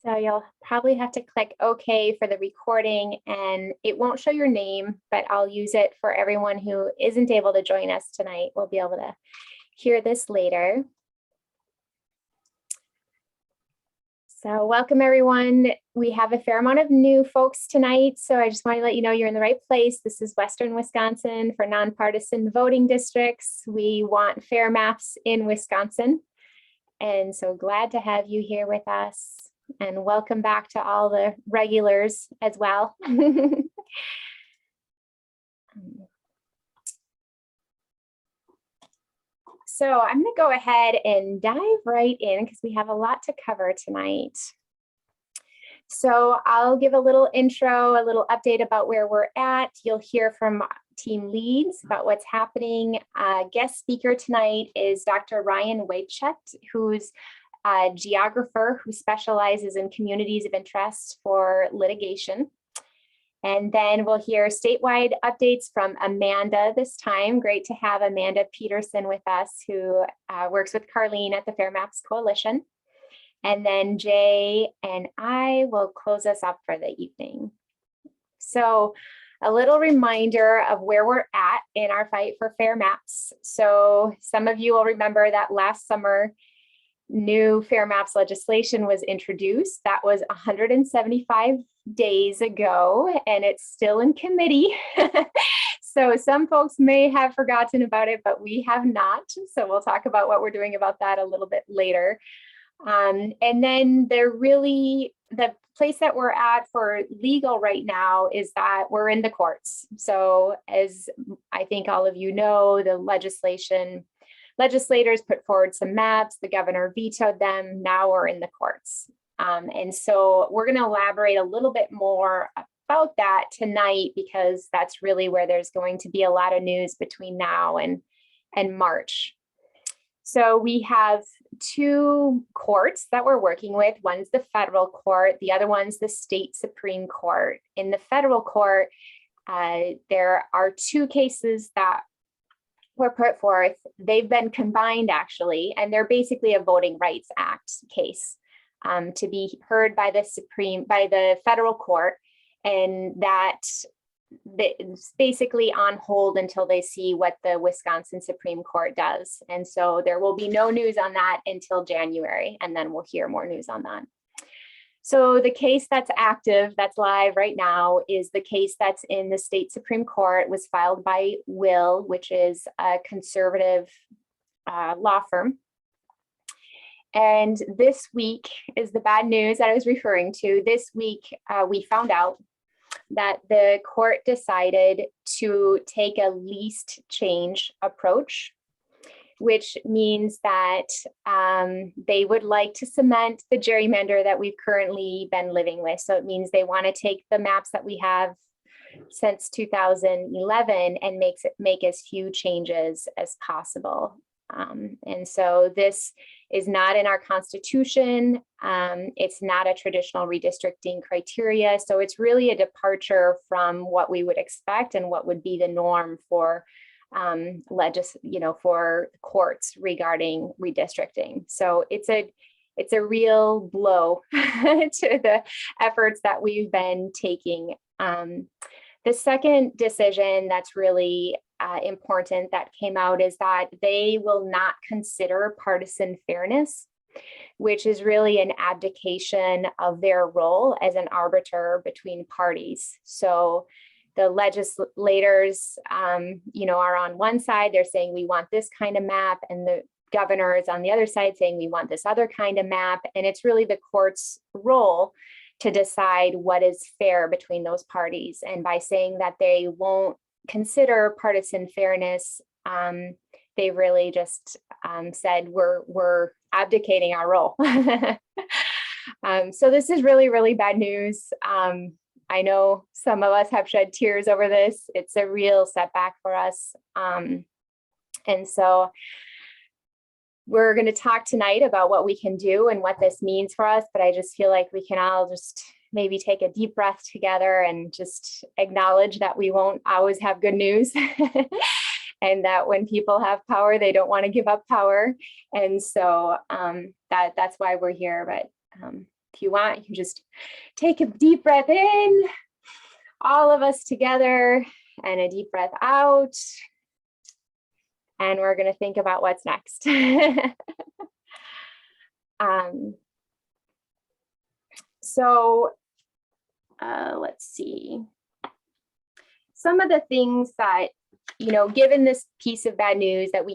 So you'll probably have to click OK for the recording, and it won't show your name, but I'll use it for everyone who isn't able to join us tonight. We'll be able to hear this later. So welcome everyone. We have a fair amount of new folks tonight, so I just want to let you know you're in the right place. This is Western Wisconsin for nonpartisan voting districts. We want fair maps in Wisconsin, and so glad to have you here with us. And welcome back to all the regulars as well. So I'm going to go ahead and dive right in because we have a lot to cover tonight. So I'll give a little intro, a little update about where we're at. You'll hear from team leads about what's happening. Guest speaker tonight is Dr. Ryan Weichelt, who's a geographer who specializes in communities of interest for litigation. And then we'll hear statewide updates from Amanda this time. Great to have Amanda Peterson with us, who works with Carlene at the Fair Maps Coalition. And then Jay and I will close us up for the evening. So a little reminder of where we're at in our fight for fair maps. So some of you will remember that last summer, new fair maps legislation was introduced. That was 175 days ago, and it's still in committee. So some folks may have forgotten about it, but we have not. So we'll talk about what we're doing about that a little bit later. And then the place that we're at for legal right now is that we're in the courts. So as I think all of you know, the legislators put forward some maps, the governor vetoed them, now we're in the courts. And so we're going to elaborate a little bit more about that tonight, because that's really where there's going to be a lot of news between now and March. So we have two courts that we're working with. One's the federal court, the other one's the state Supreme Court. In the federal court, there are two cases that were put forth. They've been combined actually, and they're basically a Voting Rights Act case to be heard by the federal court, and that it's basically on hold until they see what the Wisconsin Supreme Court does. And so there will be no news on that until January, and then we'll hear more news on that. So the case that's active, that's live right now, is the case that's in the state Supreme Court. It was filed by Will, which is a conservative law firm. And this week is the bad news that I was referring to. This week, we found out that the court decided to take a least change approach, which means that they would like to cement the gerrymander that we've currently been living with. So it means they want to take the maps that we have since 2011 and make as few changes as possible. And so this is not in our Constitution. It's not a traditional redistricting criteria. So it's really a departure from what we would expect and what would be the norm for for courts regarding redistricting. So it's a real blow to the efforts that we've been taking. The second decision that's really important that came out is that they will not consider partisan fairness, which is really an abdication of their role as an arbiter between parties. So the legislators, are on one side, they're saying we want this kind of map, and the governor is on the other side saying we want this other kind of map. And it's really the court's role to decide what is fair between those parties. And by saying that they won't consider partisan fairness, they really just said we're abdicating our role. So this is really, really bad news. I know some of us have shed tears over this. It's a real setback for us. And so we're going to talk tonight about what we can do and what this means for us, but I just feel like we can all just maybe take a deep breath together and just acknowledge that we won't always have good news. And that when people have power, they don't want to give up power. And so that's why we're here. But if you want, you can just take a deep breath in, all of us together, and a deep breath out. And we're going to think about what's next. Let's see. Some of the things that, given this piece of bad news that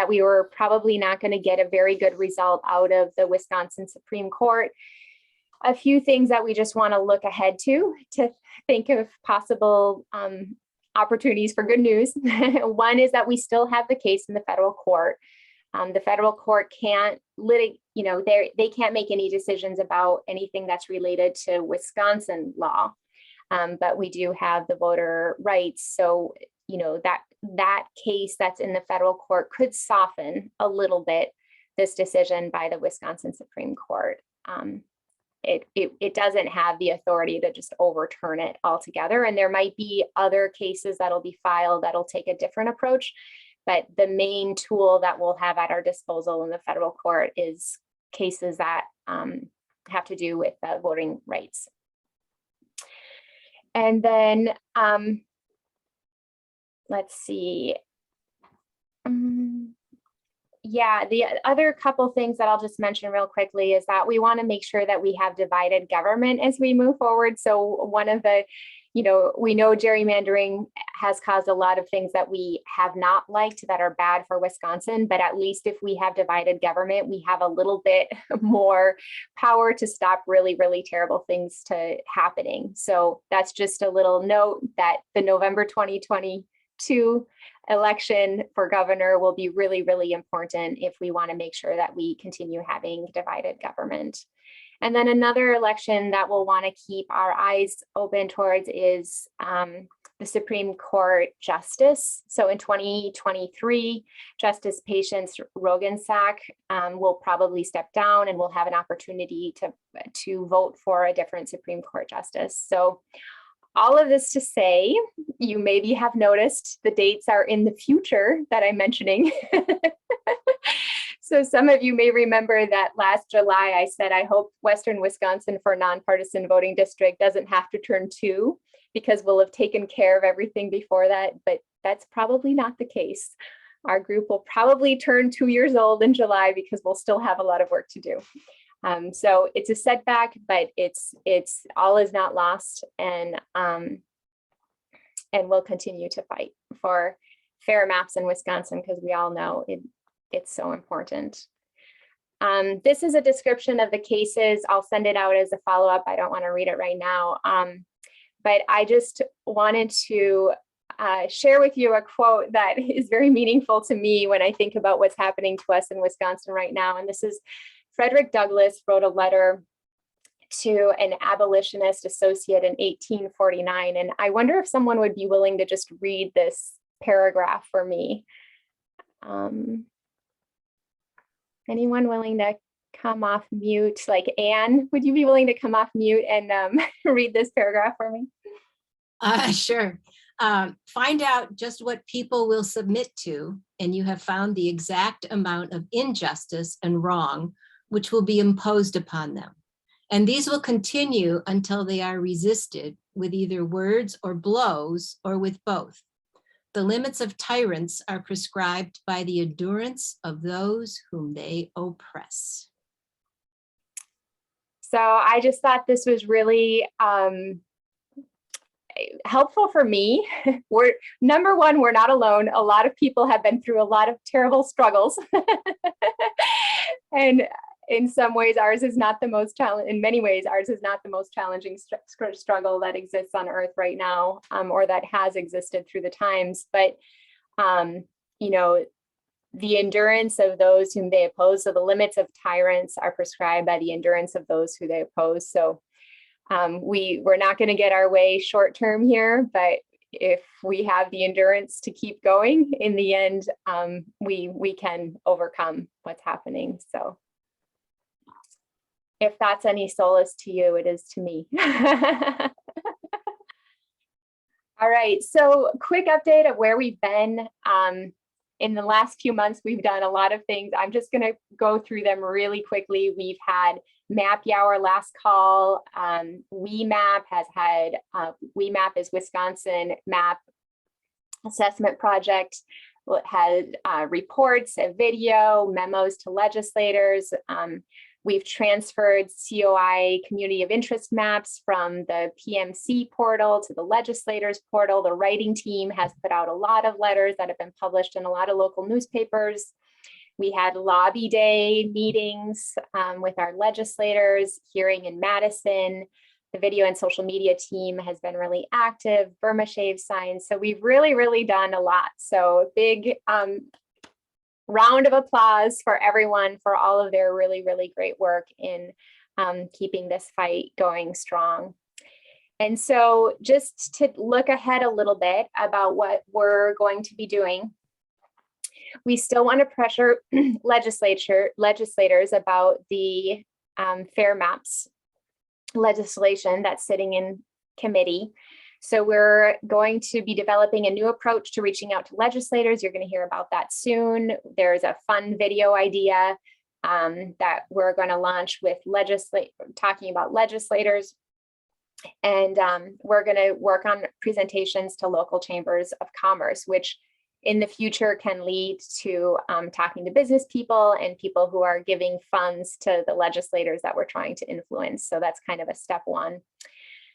we were probably not going to get a very good result out of the Wisconsin Supreme Court, a few things that we just want to look ahead to think of possible opportunities for good news. One is that we still have the case in the federal court. The federal court can't they can't make any decisions about anything that's related to Wisconsin law, but we do have the voter rights. So, that case that's in the federal court could soften a little bit this decision by the Wisconsin Supreme Court. It doesn't have the authority to just overturn it altogether. And there might be other cases that'll be filed that'll take a different approach. But the main tool that we'll have at our disposal in the federal court is cases that have to do with voting rights. And then let's see. The other couple things that I'll just mention real quickly is that we want to make sure that we have divided government as we move forward. So one of the, we know gerrymandering has caused a lot of things that we have not liked that are bad for Wisconsin, but at least if we have divided government, we have a little bit more power to stop really, really terrible things to happening. So that's just a little note that the November 2022 election for governor will be really, really important if we want to make sure that we continue having divided government. And then another election that we'll want to keep our eyes open towards is the Supreme Court justice. So in 2023, Justice Patience Rogensack will probably step down, and we'll have an opportunity to vote for a different Supreme Court justice. So all of this to say, you maybe have noticed the dates are in the future that I'm mentioning. So some of you may remember that last July, I said, I hope Western Wisconsin for nonpartisan voting district doesn't have to turn 2 because we'll have taken care of everything before that, but that's probably not the case. Our group will probably turn 2 years old in July because we'll still have a lot of work to do. So it's a setback, but it's all is not lost, and we'll continue to fight for fair maps in Wisconsin because we all know it's so important. This is a description of the cases. I'll send it out as a follow-up. I don't want to read it right now, but I just wanted to share with you a quote that is very meaningful to me when I think about what's happening to us in Wisconsin right now. And this is Frederick Douglass wrote a letter to an abolitionist associate in 1849. And I wonder if someone would be willing to just read this paragraph for me. Anyone willing to come off mute? Like Anne, would you be willing to come off mute and read this paragraph for me? Sure. Find out just what people will submit to, and you have found the exact amount of injustice and wrong which will be imposed upon them. And these will continue until they are resisted with either words or blows, or with both. The limits of tyrants are prescribed by the endurance of those whom they oppress. So I just thought this was really helpful for me. Number one, we're not alone. A lot of people have been through a lot of terrible struggles. And in some ways, ours is not the most challenging. In many ways, ours is not the most challenging struggle that exists on Earth right now, or that has existed through the times. But the endurance of those whom they oppose. So the limits of tyrants are prescribed by the endurance of those who they oppose. So we're not going to get our way short term here, but if we have the endurance to keep going, in the end, we can overcome what's happening. So if that's any solace to you, it is to me. All right, so quick update of where we've been. In the last few months, we've done a lot of things. I'm just going to go through them really quickly. We've had Map Hour last call. WeMap has had, WeMap is Wisconsin Map Assessment Project. It had reports, a video, memos to legislators. We've transferred COI community of interest maps from the PMC portal to the legislators portal. The writing team has put out a lot of letters that have been published in a lot of local newspapers. We had lobby day meetings with our legislators, hearing in Madison. The video and social media team has been really active, Burma Shave signs. So we've really done a lot. So big round of applause for everyone for all of their really great work in keeping this fight going strong. And so just to look ahead a little bit about what we're going to be doing, we still want to pressure legislators about the Fair Maps legislation that's sitting in committee. So we're going to be developing a new approach to reaching out to legislators. You're going to hear about that soon. There's a fun video idea that we're going to launch with talking about legislators. And we're going to work on presentations to local chambers of commerce, which in the future can lead to talking to business people and people who are giving funds to the legislators that we're trying to influence. So that's kind of a step one.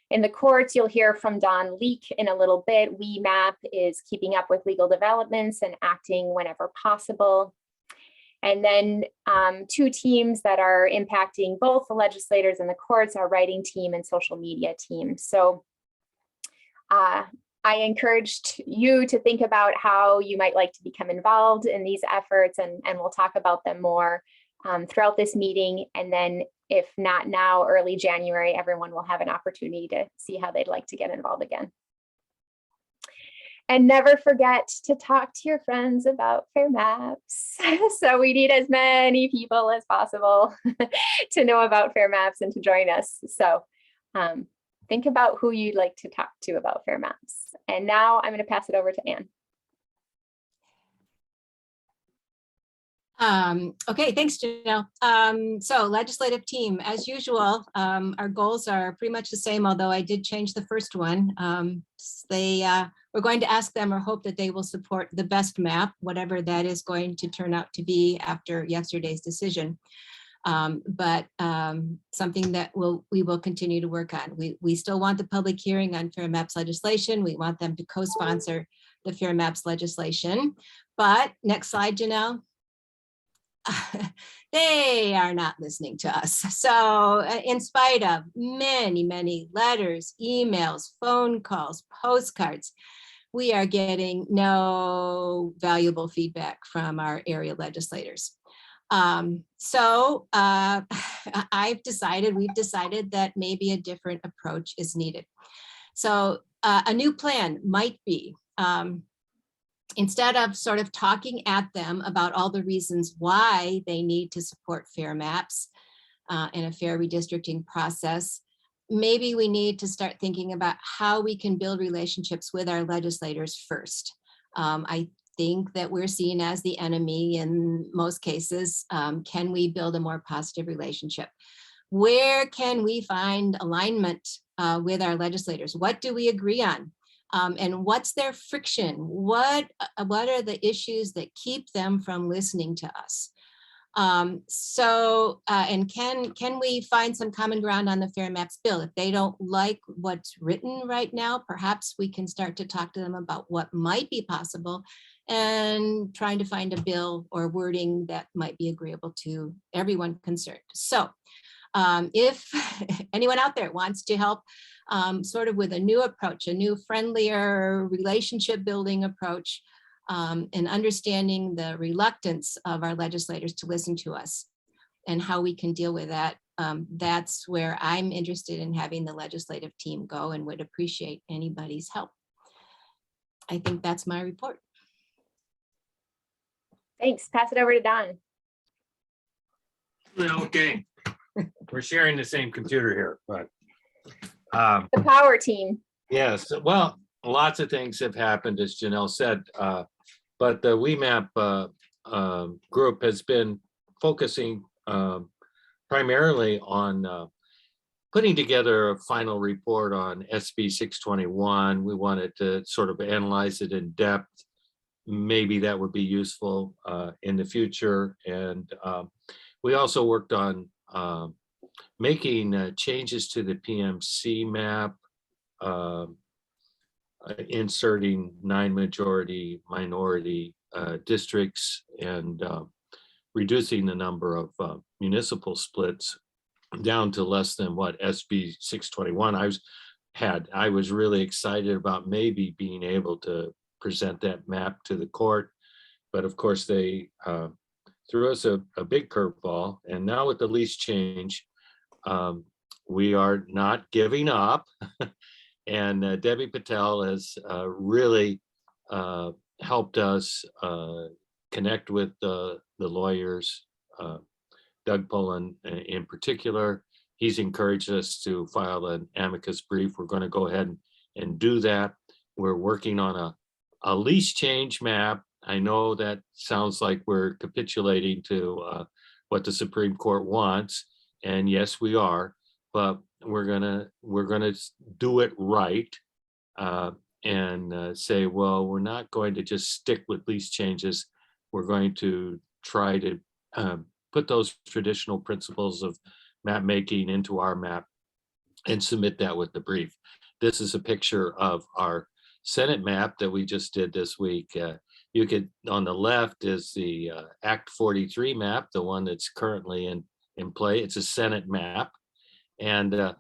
In the courts, you'll hear from Don Leek in a little bit. WeMap is keeping up with legal developments and acting whenever possible. And then two teams that are impacting both the legislators and the courts, our writing team and social media team. So I encouraged you to think about how you might like to become involved in these efforts, and we'll talk about them more throughout this meeting. And then if not now, early January, everyone will have an opportunity to see how they'd like to get involved again. And never forget to talk to your friends about Fair Maps. So we need as many people as possible to know about Fair Maps and to join us. So think about who you'd like to talk to about Fair Maps. And now I'm going to pass it over to Anne. Okay, thanks, Janelle. So legislative team, as usual, our goals are pretty much the same, although I did change the first one. We're going to ask them or hope that they will support the best map, whatever that is going to turn out to be after yesterday's decision. But something that we will continue to work on. We still want the public hearing on Fair Maps legislation. We want them to co-sponsor the Fair Maps legislation. But next slide, Janelle. They are not listening to us. So in spite of many letters, emails, phone calls, postcards, we are getting no valuable feedback from our area legislators. We've decided that maybe a different approach is needed. So a new plan might be, instead of sort of talking at them about all the reasons why they need to support Fair Maps and a fair redistricting process, maybe we need to start thinking about how we can build relationships with our legislators first. I think that we're seen as the enemy in most cases. Can we build a more positive relationship? Where can we find alignment with our legislators? What do we agree on? And what's their friction? What are the issues that keep them from listening to us? And can we find some common ground on the Fair Maps bill? If they don't like what's written right now, perhaps we can start to talk to them about what might be possible and trying to find a bill or wording that might be agreeable to everyone concerned. So if anyone out there wants to help sort of with a new approach, a new friendlier relationship building approach, and understanding the reluctance of our legislators to listen to us and how we can deal with that, that's where I'm interested in having the legislative team go and would appreciate anybody's help. I think that's my report. Thanks. Pass it over to Don. Okay. We're sharing the same computer here, but the power team. yes, well, lots of things have happened, as Janelle said, But the WeMap group has been focusing primarily on putting together a final report on SB 621. We wanted to sort of analyze it in depth. Maybe that would be useful in the future. And we also worked on making changes to the PMC map, inserting 9 majority minority districts, and reducing the number of municipal splits down to less than what SB 621 I was really excited about maybe being able to present that map to the court, but of course they threw us a big curveball. And now with the lease change, we are not giving up. And Debbie Patel has really helped us connect with the lawyers, Doug Pullen in particular. He's encouraged us to file an amicus brief. We're going to go ahead and do that. We're working on a lease change map. I know that sounds like we're capitulating to what the Supreme Court wants, and yes, we are. But we're gonna do it right and say, well, we're not going to just stick with lease changes. We're going to try to put those traditional principles of map making into our map and submit that with the brief. This is a picture of our Senate map that we just did this week. You could, on the left is the Act 43 map, the one that's currently in play. It's a Senate map. And the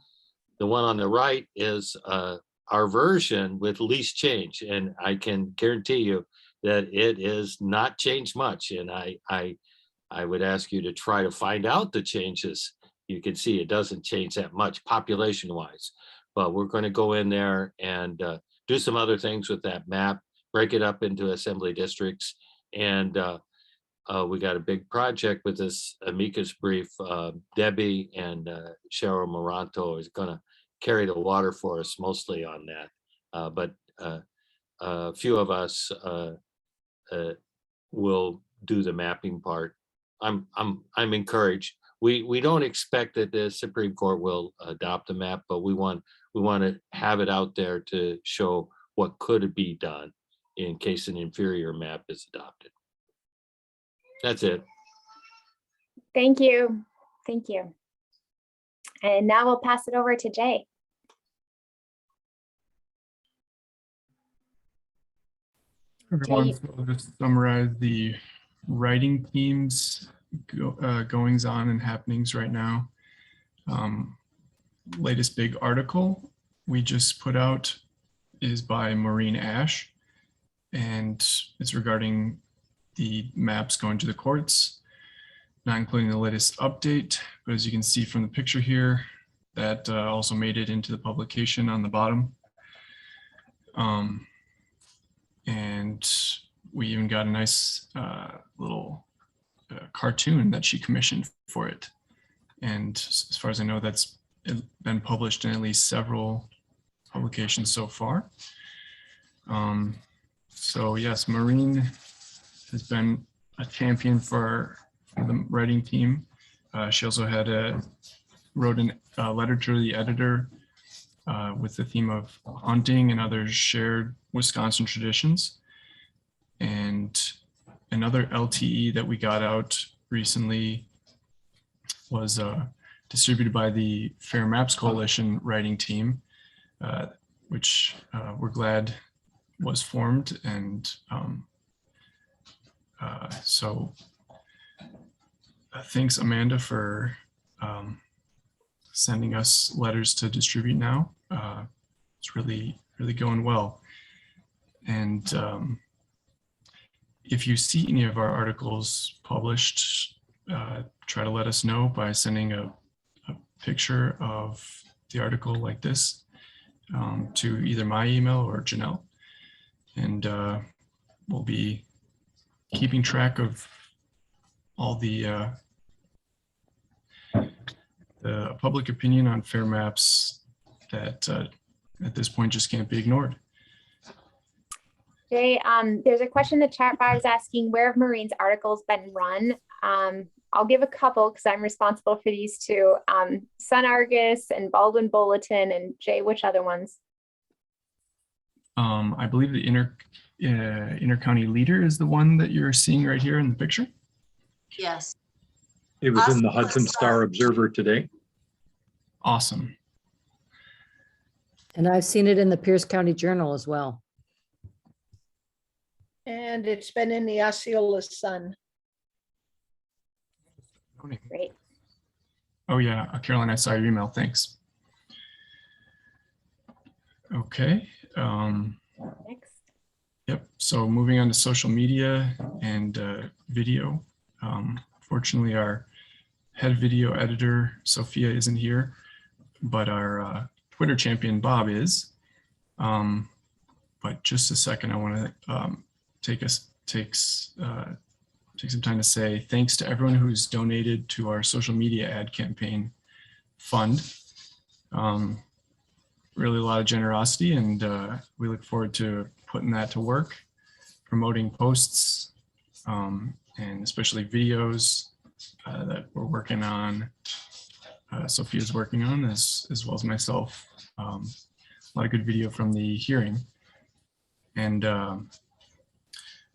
one on the right is our version with lease change. And I can guarantee you that it is not changed much. And I would ask you to try to find out the changes. You can see it doesn't change that much population wise, but we're going to go in there and do some other things with that map, break it up into assembly districts. And we got a big project with this amicus brief. Debbie and Cheryl Moranto is going to carry the water for us mostly on that. But a few of us will do the mapping part. I'm encouraged. We don't expect that the Supreme Court will adopt the map, but we want to have it out there to show what could be done in case an inferior map is adopted. That's it. Thank you. Thank you. And now we'll pass it over to Jay. Everyone, so I'll just summarize the writing team's goings on and happenings right now. Latest big article we just put out is by Maureen Ash, and it's regarding the maps going to the courts, not including the latest update. But as you can see from the picture here, that also made it into the publication on the bottom. And we even got a nice little cartoon that she commissioned for it. And as far as I know, that's been published in at least several publications so far. So yes, Maureen has been a champion for the writing team. She also wrote a letter to the editor with the theme of hunting and other shared Wisconsin traditions. And another LTE that we got out recently was distributed by the Fair Maps Coalition writing team, which we're glad was formed. And so thanks, Amanda, for sending us letters to distribute now. It's really going well. And if you see any of our articles published, try to let us know by sending a picture of the article like this to either my email or Janelle. And we'll be keeping track of all the public opinion on fair maps that at this point just can't be ignored. Jay, there's a question in the chat box asking where have Marine's articles been run? I'll give a couple because I'm responsible for these two. Sun Argus and Baldwin Bulletin, and Jay, which other ones? I believe the Inter-County Leader is the one that you're seeing right here in the picture. Yes. It was in the Awesome. Hudson Star Observer today. Awesome. And I've seen it in the Pierce County Journal as well. And it's been in the Osceola Sun. Great. Oh yeah, Caroline, I saw your email. Thanks. Okay. Next. Yep. So moving on to social media and video. Fortunately, our head video editor, Sophia, isn't here, but our Twitter champion, Bob, is. But just a second, I want to take some time to say thanks to everyone who's donated to our social media ad campaign fund. Really a lot of generosity, and we look forward to putting that to work, promoting posts, and especially videos that we're working on. Sophia's working on as well as myself. A lot of good video from the hearing. And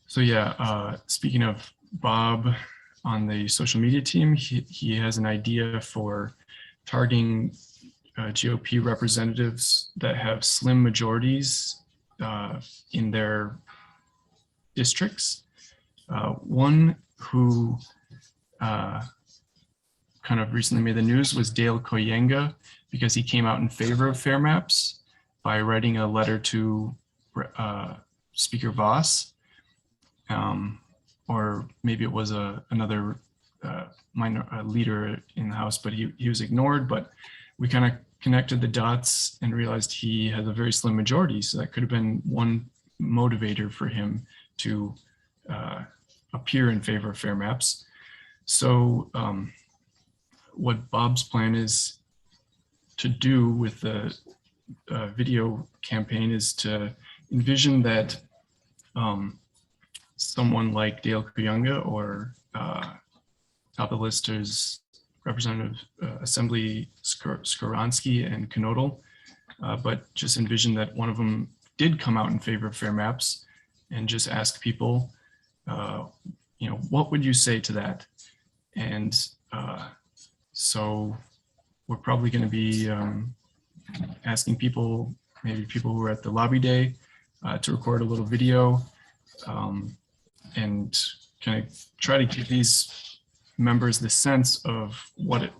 so yeah, speaking of Bob on the social media team, he has an idea for targeting GOP representatives that have slim majorities in their districts. One who kind of recently made the news was Dale Koyenga, because he came out in favor of fair maps by writing a letter to Speaker Voss, or maybe it was another leader in the House, but he was ignored. But we kind of connected the dots and realized he has a very slim majority, so that could have been one motivator for him to appear in favor of fair maps. So what Bob's plan is to do with the video campaign is to envision that someone like Dale Kuyunga or top of the list is Representative Assembly Skowronski and Knodel, but just envision that one of them did come out in favor of fair maps, and just ask people, what would you say to that? And so we're probably going to be asking people, maybe people who are at the lobby day, to record a little video and kind of try to give these members the sense of what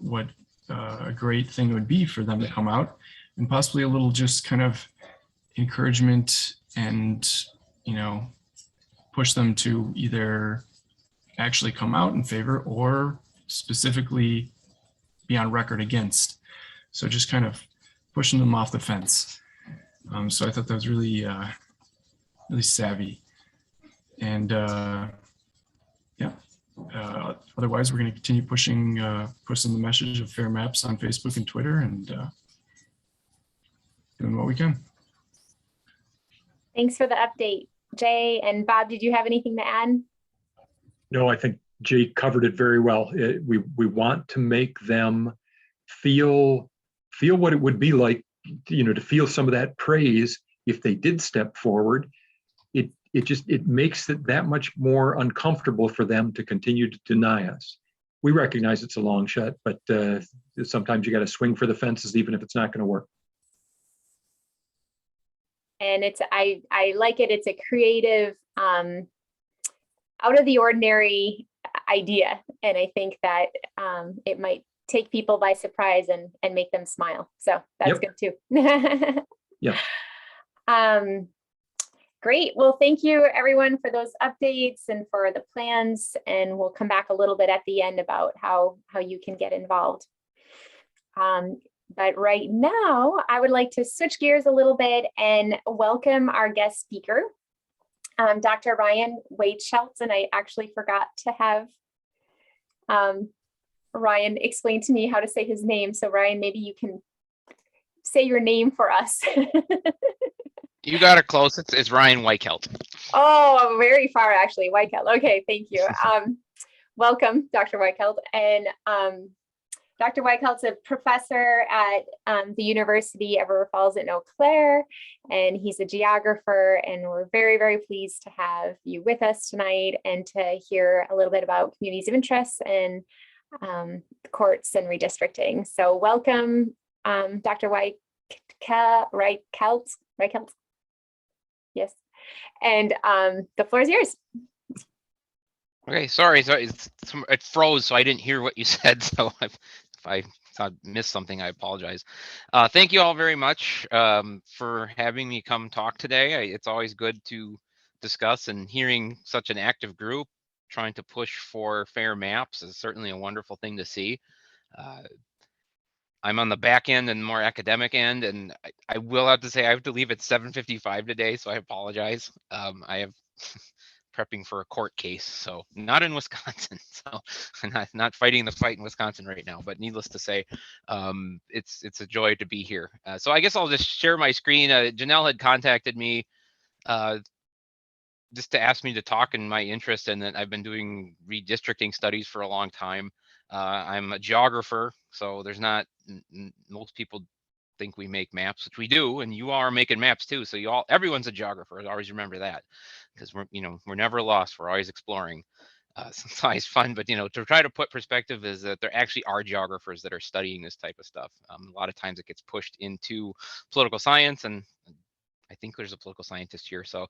a great thing would be for them to come out, and possibly a little just kind of encouragement and, push them to either actually come out in favor or specifically be on record against. So just kind of pushing them off the fence. So I thought that was really, really savvy. And otherwise, we're going to continue pushing the message of fair maps on Facebook and Twitter, and doing what we can. Thanks for the update, Jay. And Bob, did you have anything to add? No, I think Jay covered it very well. We want to make them feel what it would be like, to feel some of that praise if they did step forward. It makes it that much more uncomfortable for them to continue to deny us. We recognize it's a long shot, but sometimes you got to swing for the fences, even if it's not going to work. And I like it. It's a creative, out of the ordinary idea. And I think that it might take people by surprise and make them smile. So that's good too. Yeah. Great. Well, thank you everyone for those updates and for the plans. And we'll come back a little bit at the end about how you can get involved. But right now, I would like to switch gears a little bit and welcome our guest speaker, Dr. Ryan Weichelt. And I actually forgot to have Ryan explain to me how to say his name. So Ryan, maybe you can say your name for us. You got it close. It's Ryan Weichelt. Oh, very far actually, Weichelt. Okay, thank you. Welcome, Dr. Weichelt. And Dr. Weichelt's a professor at the University of River Falls in Eau Claire, and he's a geographer, and we're very, very pleased to have you with us tonight and to hear a little bit about communities of interest and courts and redistricting. So welcome, Dr. Reichelt. Yes. And the floor is yours. Okay, sorry. So it froze, so I didn't hear what you said. So if I missed something, I apologize. Thank you all very much for having me come talk today. It's always good to discuss, and hearing such an active group trying to push for fair maps is certainly a wonderful thing to see. I'm on the back end and more academic end, and I will have to say I have to leave at 7:55 today, so I apologize. I have prepping for a court case, so not in Wisconsin, so I'm not fighting the fight in Wisconsin right now. But needless to say, it's a joy to be here. So I guess I'll just share my screen. Janelle had contacted me just to ask me to talk in my interest, and that I've been doing redistricting studies for a long time. I'm a geographer, so there's not most people think we make maps, which we do, and you all are making maps too. So everyone's a geographer. Always remember that, because we're never lost. We're always exploring. So it's always fun, but to try to put perspective is that there actually are geographers that are studying this type of stuff. A lot of times it gets pushed into political science, and I think there's a political scientist here. So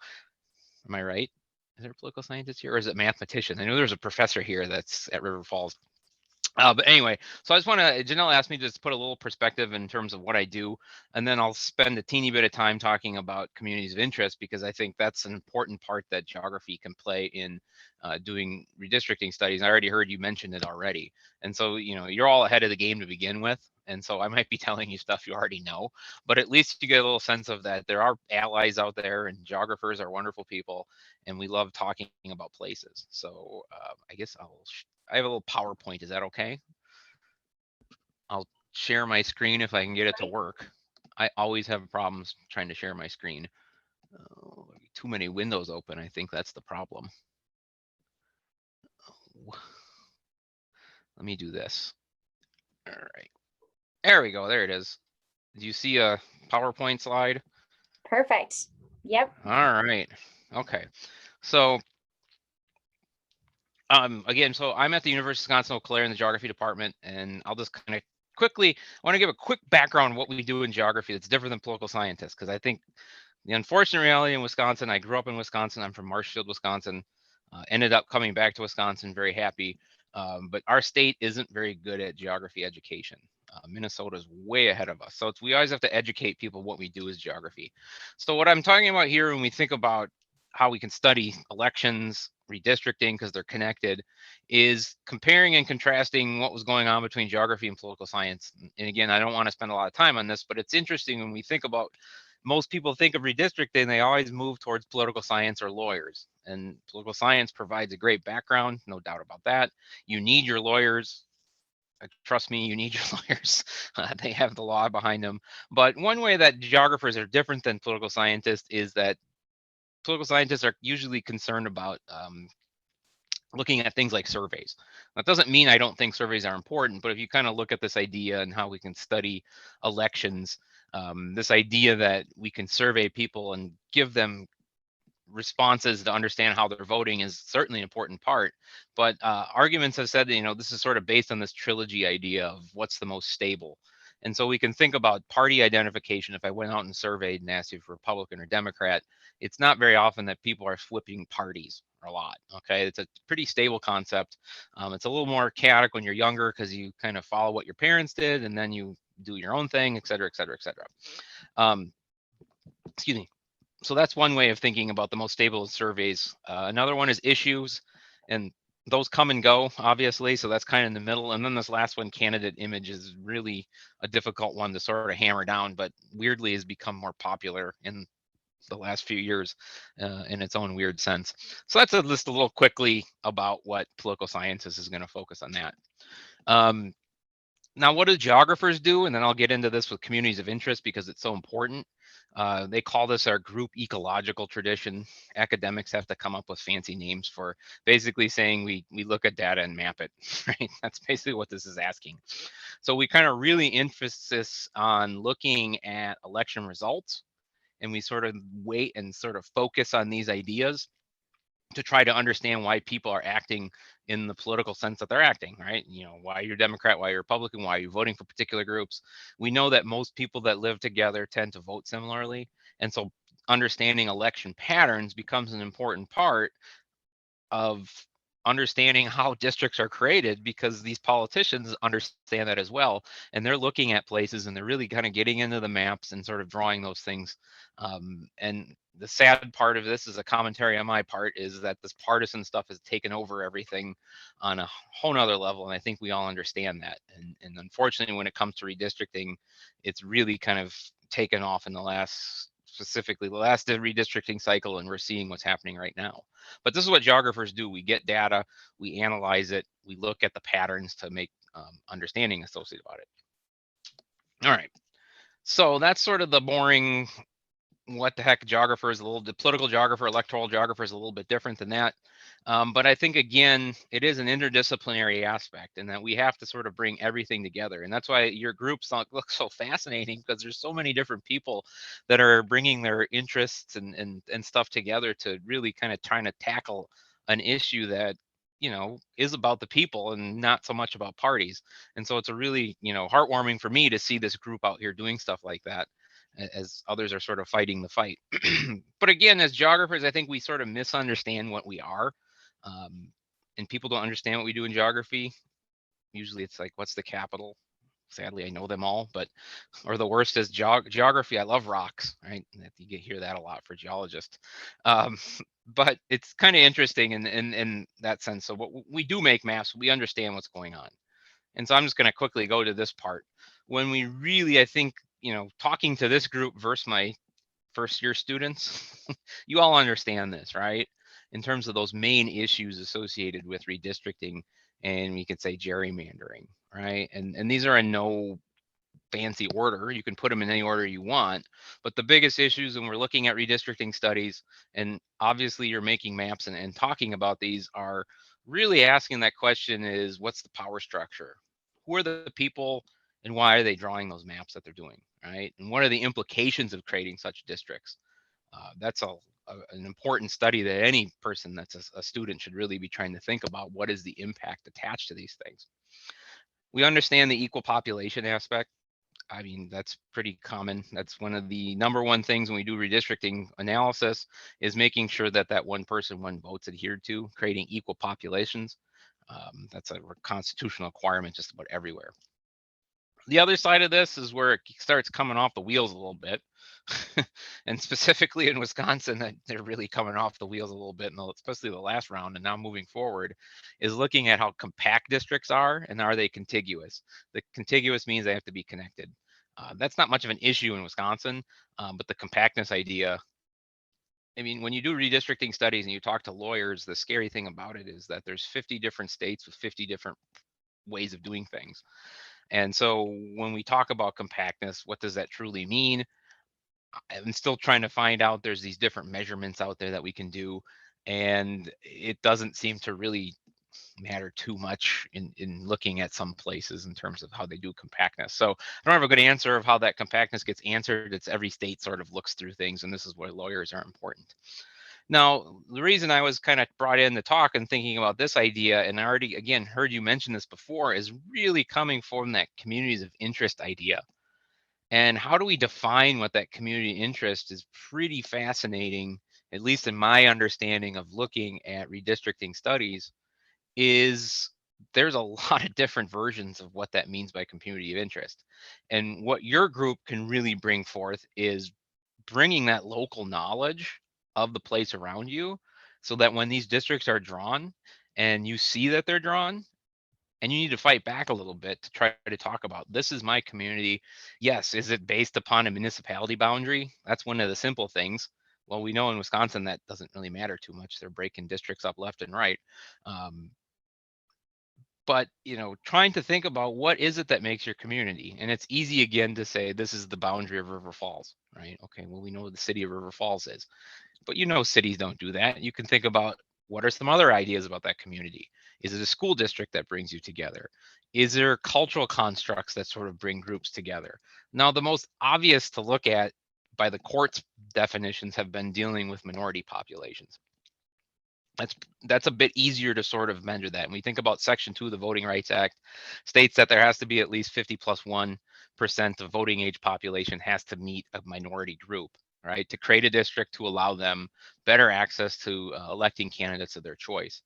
am I right? Is there a political scientist here, or is it mathematician? I know there's a professor here that's at River Falls. But anyway, so I just want to, Janelle asked me to just put a little perspective in terms of what I do, and then I'll spend a teeny bit of time talking about communities of interest, because I think that's an important part that geography can play in doing redistricting studies. I already heard you mention it already. And so, you're all ahead of the game to begin with. And so I might be telling you stuff you already know, but at least you get a little sense of that there are allies out there, and geographers are wonderful people, and we love talking about places. So I guess I have a little PowerPoint. Is that okay? I'll share my screen if I can get it to work. I always have problems trying to share my screen. Too many windows open. I think that's the problem. Let me do this. All right. There we go. There it is. Do you see a PowerPoint slide? Perfect. Yep. All right. Okay. So again, so I'm at the University of Wisconsin-Eau Claire in the geography department, and I'll just kind of quickly, I want to give a quick background on what we do in geography that's different than political scientists, because I think the unfortunate reality in Wisconsin, I grew up in Wisconsin, I'm from Marshfield, Wisconsin, ended up coming back to Wisconsin, very happy, but our state isn't very good at geography education. Minnesota is way ahead of us. So we always have to educate people what we do is geography. So what I'm talking about here when we think about how we can study elections, redistricting, because they're connected, is comparing and contrasting what was going on between geography and political science. And again, I don't want to spend a lot of time on this, but it's interesting when we think about, most people think of redistricting, they always move towards political science or lawyers. And political science provides a great background, no doubt about that. You need your lawyers. Trust me, you need your lawyers. They have the law behind them. But one way that geographers are different than political scientists is that political scientists are usually concerned about looking at things like surveys. That doesn't mean I don't think surveys are important, but if you kind of look at this idea and how we can study elections, this idea that we can survey people and give them responses to understand how they're voting is certainly an important part. But arguments have said that, this is sort of based on this trilogy idea of what's the most stable. And so we can think about party identification. If I went out and surveyed and asked you if Republican or Democrat, it's not very often that people are flipping parties a lot. Okay, it's a pretty stable concept. It's a little more chaotic when you're younger because you kind of follow what your parents did and then you do your own thing, et cetera, et cetera, et cetera. Excuse me. So that's one way of thinking about the most stable surveys. Another one is issues, and those come and go, obviously. So that's kind of in the middle. And then this last one, candidate image, is really a difficult one to sort of hammer down, but weirdly has become more popular in the last few years in its own weird sense. So that's just a little quickly about what political science is going to focus on that. Now, what do geographers do? And then I'll get into this with communities of interest because it's so important. They call this our group ecological tradition. Academics have to come up with fancy names for basically saying we look at data and map it, right? That's basically what this is asking. So we kind of really emphasis on looking at election results, and we sort of wait and sort of focus on these ideas to try to understand why people are acting in the political sense that they're acting, right? You know, why you're Democrat, why you're Republican, why you're voting for particular groups. We know that most people that live together tend to vote similarly. And so understanding election patterns becomes an important part of understanding how districts are created, because these politicians understand that as well. And they're looking at places and they're really kind of getting into the maps and sort of drawing those things. And the sad part of this is a commentary on my part is that this partisan stuff has taken over everything on a whole nother level. And I think we all understand that. And unfortunately, when it comes to redistricting, it's really kind of taken off in the last, specifically the last redistricting cycle, and we're seeing what's happening right now. But this is what geographers do. We get data, we analyze it, we look at the patterns to make understanding associated about it. All right, so that's sort of the boring, what the heck geographer is. The political geographer, electoral geographer is a little bit different than that. But I think, again, it is an interdisciplinary aspect, and that we have to sort of bring everything together. And that's why your groups look so fascinating, because there's so many different people that are bringing their interests and stuff together to really kind of trying to tackle an issue that, you know, is about the people and not so much about parties. And so it's a really, you know, heartwarming for me to see this group out here doing stuff like that, as others are sort of fighting the fight. But again, as geographers, I think we sort of misunderstand what we are. And people don't understand what we do in geography. Usually it's like, what's the capital? Sadly, I know them all, but, or the worst is geography. I love rocks, right? You hear that a lot for geologists. But it's kind of interesting in that sense. So what we do make maps, we understand what's going on. And so I'm just going to quickly go to this part. When we really, I think, you know, talking to this group versus my first year students, you all understand this, right? In terms of those main issues associated with redistricting, and we could say gerrymandering, right? And these are in no fancy order. You can put them in any order you want, but the biggest issues when we're looking at redistricting studies, and obviously you're making maps and talking about these, are really asking that question is, what's the power structure? Who are the people and why are they drawing those maps that they're doing, right? And what are the implications of creating such districts? That's an important study that any person that's a student should really be trying to think about. What is the impact attached to these things? We understand the equal population aspect. I mean, that's pretty common. That's one of the number one things when we do redistricting analysis, is making sure that that one person, one vote's adhered to, creating equal populations. That's a constitutional requirement just about everywhere. The other side of this is where it starts coming off the wheels a little bit. And specifically in Wisconsin, they're really coming off the wheels a little bit, especially the last round, and now moving forward, is looking at how compact districts are and are they contiguous. The contiguous means they have to be connected. That's not much of an issue in Wisconsin, but the compactness idea, I mean, when you do redistricting studies and you talk to lawyers, the scary thing about it is that there's 50 different states with 50 different ways of doing things. And so when we talk about compactness, what does that truly mean? I'm still trying to find out. There's these different measurements out there that we can do, and it doesn't seem to really matter too much in looking at some places in terms of how they do compactness. So I don't have a good answer of how that compactness gets answered. It's every state sort of looks through things, and this is why lawyers are important. Now, the reason I was kind of brought in to talk and thinking about this idea, and I already, again, heard you mention this before, is really coming from that communities of interest idea. And how do we define what that community interest is pretty fascinating, at least in my understanding of looking at redistricting studies, is there's a lot of different versions of what that means by community of interest. And what your group can really bring forth is bringing that local knowledge of the place around you, so that when these districts are drawn and you see that they're drawn, and you need to fight back a little bit to try to talk about, this is my community. Yes, is it based upon a municipality boundary? That's one of the simple things. Well, we know in Wisconsin that doesn't really matter too much. They're breaking districts up left and right. But, trying to think about what is it that makes your community. And it's easy again to say, this is the boundary of River Falls, right? Okay, well, we know what the city of River Falls is, but cities don't do that. You can think about, what are some other ideas about that community? Is it a school district that brings you together? Is there cultural constructs that sort of bring groups together? Now, the most obvious to look at by the court's definitions have been dealing with minority populations. That's a bit easier to sort of measure that. When we think about Section 2 of the Voting Rights Act, states that there has to be at least 50+1% of voting age population has to meet a minority group, right? To create a district to allow them better access to electing candidates of their choice.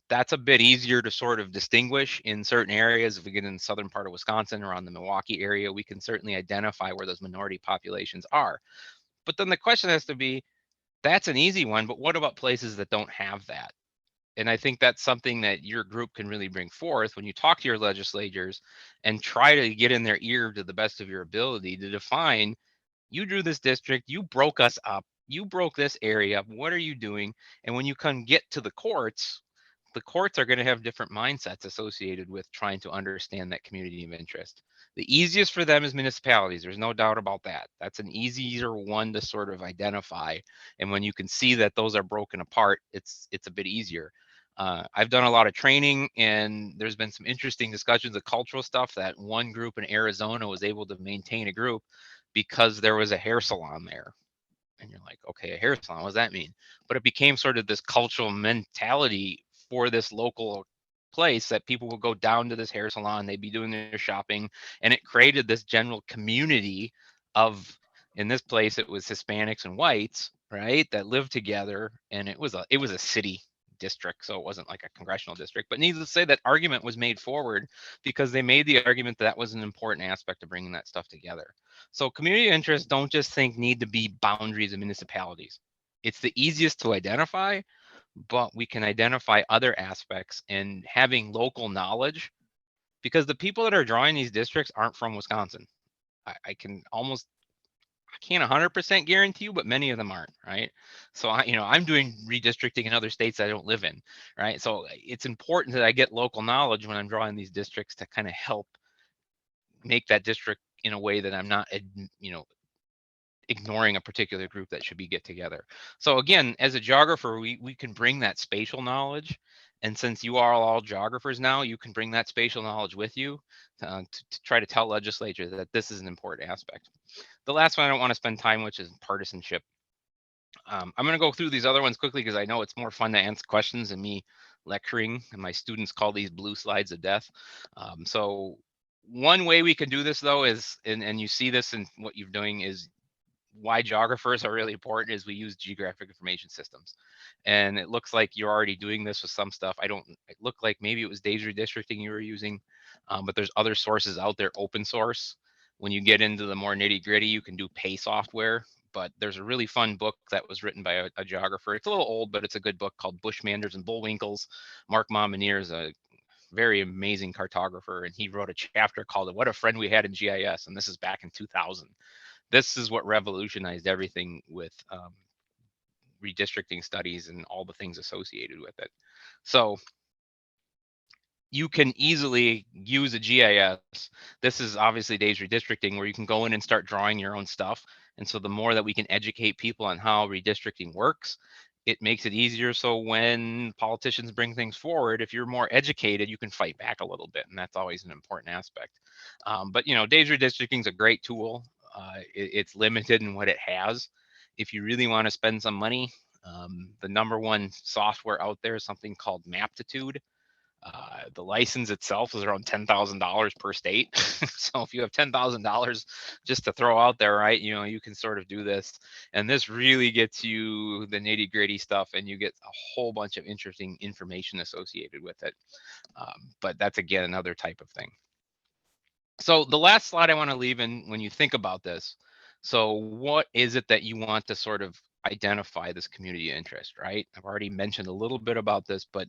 That's a bit easier to sort of distinguish in certain areas. If we get in the southern part of Wisconsin, around the Milwaukee area, we can certainly identify where those minority populations are. But then the question has to be, that's an easy one, but what about places that don't have that? And I think that's something that your group can really bring forth when you talk to your legislators and try to get in their ear to the best of your ability to define, you drew this district, you broke us up, you broke this area up, what are you doing? And when you come get to the courts are going to have different mindsets associated with trying to understand that community of interest. The easiest for them is municipalities. There's no doubt about that. That's an easier one to sort of identify. And when you can see that those are broken apart, it's a bit easier. I've done a lot of training, and there's been some interesting discussions of cultural stuff. That one group in Arizona was able to maintain a group because there was a hair salon there. And you're like, okay, a hair salon, what does that mean? But it became sort of this cultural mentality for this local place that people would go down to this hair salon, they'd be doing their shopping, and it created this general community of, in this place, it was Hispanics and whites, right, that lived together. And it was a city district, so it wasn't like a congressional district. But needless to say, that argument was made forward because they made the argument that was an important aspect of bringing that stuff together. So community interests, don't just think need to be boundaries of municipalities. It's the easiest to identify, but we can identify other aspects, and having local knowledge, because the people that are drawing these districts aren't from Wisconsin. I can't 100% guarantee you, but many of them aren't, right? So I'm doing redistricting in other states I don't live in, right? So it's important that I get local knowledge when I'm drawing these districts to kind of help make that district in a way that I'm not, ignoring a particular group that should be get together. So again, as a geographer, we can bring that spatial knowledge. And since you are all geographers now, you can bring that spatial knowledge with you to try to tell legislatures that this is an important aspect. The last one I don't want to spend time, which is partisanship. I'm going to go through these other ones quickly because I know it's more fun to answer questions than me lecturing, and my students call these blue slides of death. So one way we can do this, though, is, and you see this in what you're doing, is why geographers are really important, is we use geographic information systems. And it looks like you're already doing this with some stuff. It looked like maybe it was Days Redistricting you were using, but there's other sources out there, open source. When you get into the more nitty gritty, you can do pay software. But there's a really fun book that was written by a geographer. It's a little old, but it's a good book, called Bushmanders and Bullwinkles. Mark Mominier is a very amazing cartographer, and he wrote a chapter called What a Friend We Had in GIS, and this is back in 2000. This is what revolutionized everything with redistricting studies and all the things associated with it. So you can easily use a GIS. This is obviously Days Redistricting, where you can go in and start drawing your own stuff. And so the more that we can educate people on how redistricting works, it makes it easier. So when politicians bring things forward, if you're more educated, you can fight back a little bit. And that's always an important aspect. But Days Redistricting is a great tool. It's limited in what it has. If you really want to spend some money, the number one software out there is something called Maptitude. The license itself is around $10,000 per state. So if you have $10,000 just to throw out there, right, you can sort of do this. And this really gets you the nitty gritty stuff, and you get a whole bunch of interesting information associated with it. But that's, again, another type of thing. So the last slide I want to leave in, when you think about this, so what is it that you want to sort of identify this community interest, right? I've already mentioned a little bit about this, but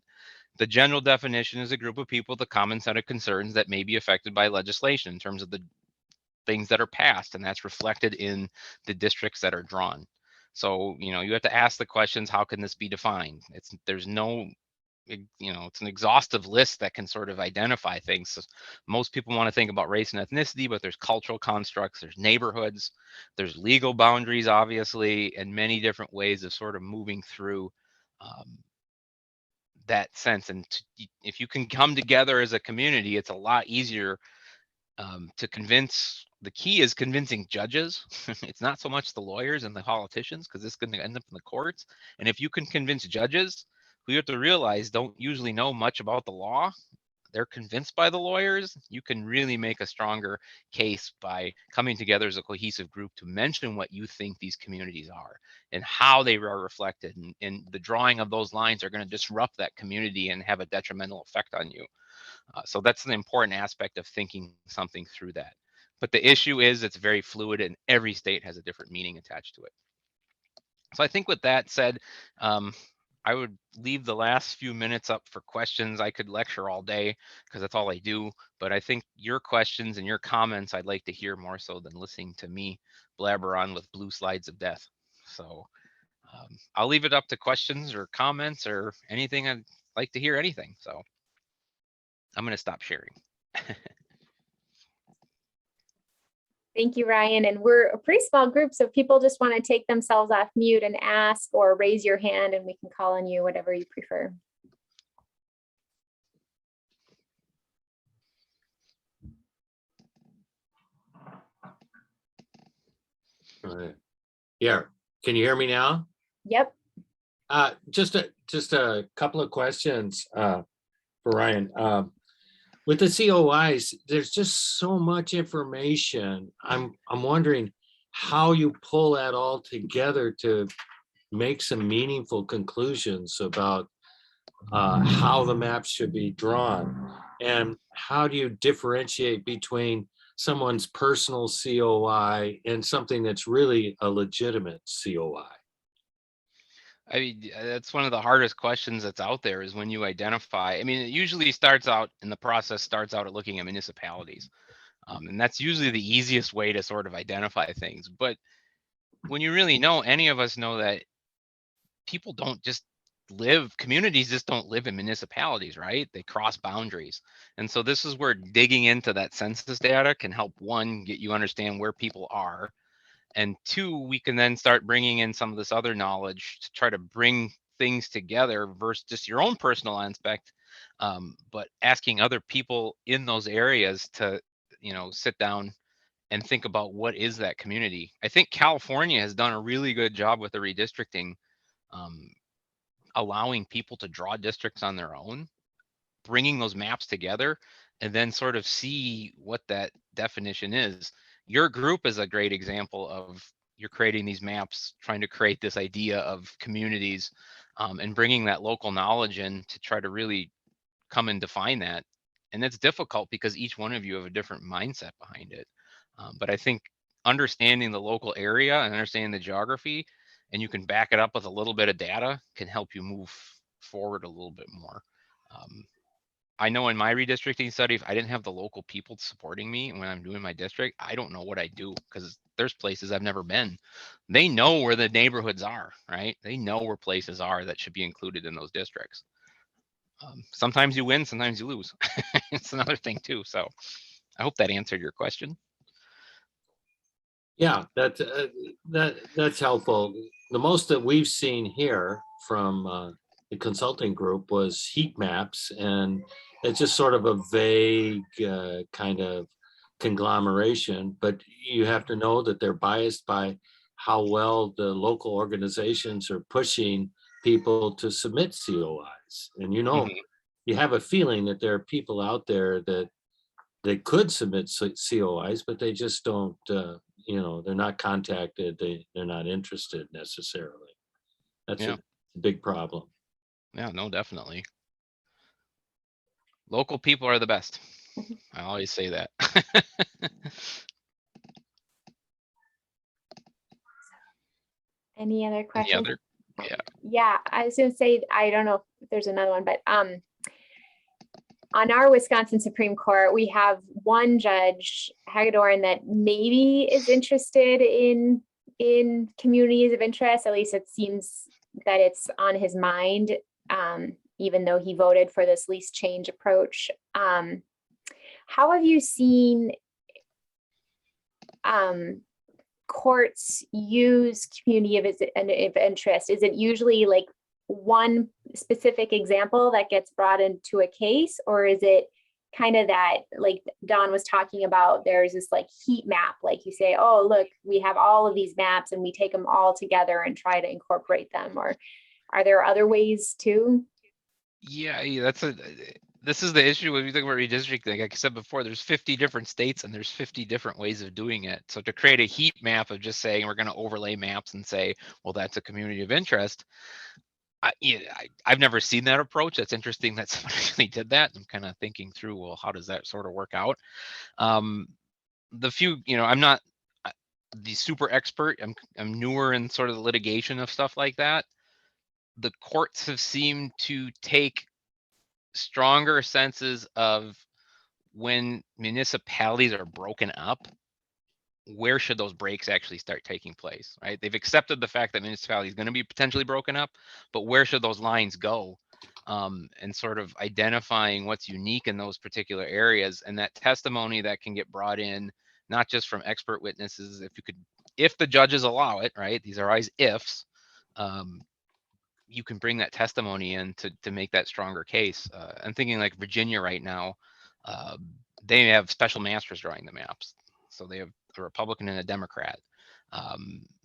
the general definition is a group of people with a common set of concerns that may be affected by legislation in terms of the things that are passed, and that's reflected in the districts that are drawn. So, you have to ask the questions, how can this be defined? There's no it's an exhaustive list that can sort of identify things. So most people want to think about race and ethnicity, but there's cultural constructs, there's neighborhoods, there's legal boundaries, obviously, and many different ways of sort of moving through that sense. And if you can come together as a community, it's a lot easier to convince. The key is convincing judges. It's not so much the lawyers and the politicians, because it's going to end up in the courts. And if you can convince judges, who you have to realize don't usually know much about the law, they're convinced by the lawyers, you can really make a stronger case by coming together as a cohesive group to mention what you think these communities are and how they are reflected. And the drawing of those lines are going to disrupt that community and have a detrimental effect on you. So that's an important aspect of thinking something through that. But the issue is it's very fluid and every state has a different meaning attached to it. So I think with that said, I would leave the last few minutes up for questions. I could lecture all day because that's all I do, but I think your questions and your comments I'd like to hear more so than listening to me blabber on with blue slides of death. So I'll leave it up to questions or comments or anything. I'd like to hear anything. So I'm going to stop sharing. Thank you, Ryan. And we're a pretty small group, so if people just want to take themselves off mute and ask, or raise your hand and we can call on you, whatever you prefer. All right. Yeah. Can you hear me now? Yep. Just a couple of questions for Ryan. With the COIs, there's just so much information. I'm wondering how you pull that all together to make some meaningful conclusions about how the maps should be drawn, and how do you differentiate between someone's personal COI and something that's really a legitimate COI? I mean, that's one of the hardest questions that's out there, is when you identify. I mean, it usually starts out, and the process starts out at looking at municipalities. And that's usually the easiest way to sort of identify things. But when you really know, any of us know that people don't just live, communities just don't live in municipalities, right? They cross boundaries. And so this is where digging into that census data can help, one, get you understand where people are. And two, we can then start bringing in some of this other knowledge to try to bring things together versus just your own personal aspect, but asking other people in those areas to, sit down and think about what is that community. I think California has done a really good job with the redistricting, allowing people to draw districts on their own, bringing those maps together, and then sort of see what that definition is. Your group is a great example of, you're creating these maps, trying to create this idea of communities, and bringing that local knowledge in to try to really come and define that. And it's difficult because each one of you have a different mindset behind it. But I think understanding the local area and understanding the geography, and you can back it up with a little bit of data, can help you move forward a little bit more. I know in my redistricting study, if I didn't have the local people supporting me when I'm doing my district, I don't know what I do, because there's places I've never been. They know where the neighborhoods are, right? They know where places are that should be included in those districts. Sometimes you win, sometimes you lose. It's another thing too. So I hope that answered your question. Yeah, that's helpful. The most that we've seen here from the consulting group was heat maps, and it's just sort of a vague kind of conglomeration, but you have to know that they're biased by how well the local organizations are pushing people to submit COIs. And you have a feeling that there are people out there that they could submit COIs, but they just don't, they're not contacted, they're not interested necessarily. That's a big problem. Yeah, no, definitely. Local people are the best. I always say that. Any other questions? Yeah. Yeah, I was gonna say, I don't know if there's another one, but on our Wisconsin Supreme Court, we have one judge, Hagedorn, that maybe is interested in communities of interest. At least it seems that it's on his mind. even though he voted for this least change approach. How have you seen courts use community of interest? Is it usually like one specific example that gets brought into a case, or is it kind of that, like Don was talking about, there's this like heat map, like you say, oh, look, we have all of these maps and we take them all together and try to incorporate them, or are there other ways too? Yeah, this is the issue when you think about redistricting. Like I said before, there's 50 different states and there's 50 different ways of doing it. So to create a heat map of just saying we're going to overlay maps and say, well, that's a community of interest. I've never seen that approach. That's interesting that somebody actually did that. I'm kind of thinking through, well, how does that sort of work out? The few, I'm not the super expert. I'm newer in sort of the litigation of stuff like that. The courts have seemed to take stronger senses of when municipalities are broken up, where should those breaks actually start taking place, right? They've accepted the fact that municipality is going to be potentially broken up, but where should those lines go? And sort of identifying what's unique in those particular areas, and that testimony that can get brought in, not just from expert witnesses, if the judges allow it, right? These are always ifs. You can bring that testimony in to make that stronger case. I'm thinking like Virginia right now, they have special masters drawing the maps. So they have a Republican and a Democrat.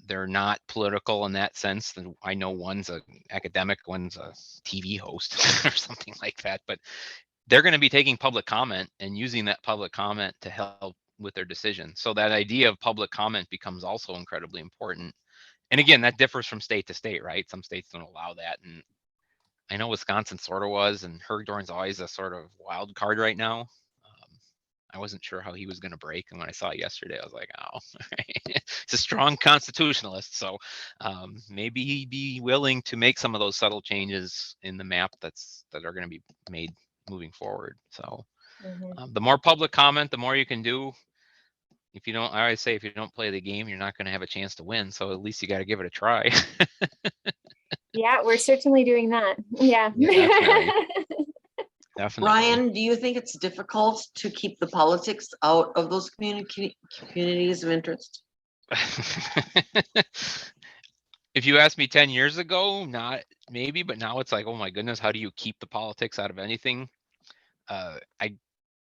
They're not political in that sense. I know one's an academic, one's a TV host or something like that, but they're going to be taking public comment and using that public comment to help with their decision. So that idea of public comment becomes also incredibly important. And again, that differs from state to state, right? Some states don't allow that. And I know Wisconsin sort of was, and Hergdorn's always a sort of wild card right now. I wasn't sure how he was going to break. And when I saw it yesterday, I was like, oh, it's a strong constitutionalist. So maybe he'd be willing to make some of those subtle changes in the map that are going to be made moving forward. So the more public comment, the more you can do. I always say, if you don't play the game, you're not going to have a chance to win. So at least you got to give it a try. Yeah, we're certainly doing that. Yeah. Definitely. Ryan, do you think it's difficult to keep the politics out of those communities of interest? If you asked me 10 years ago, not maybe, but now it's like, oh my goodness, how do you keep the politics out of anything? I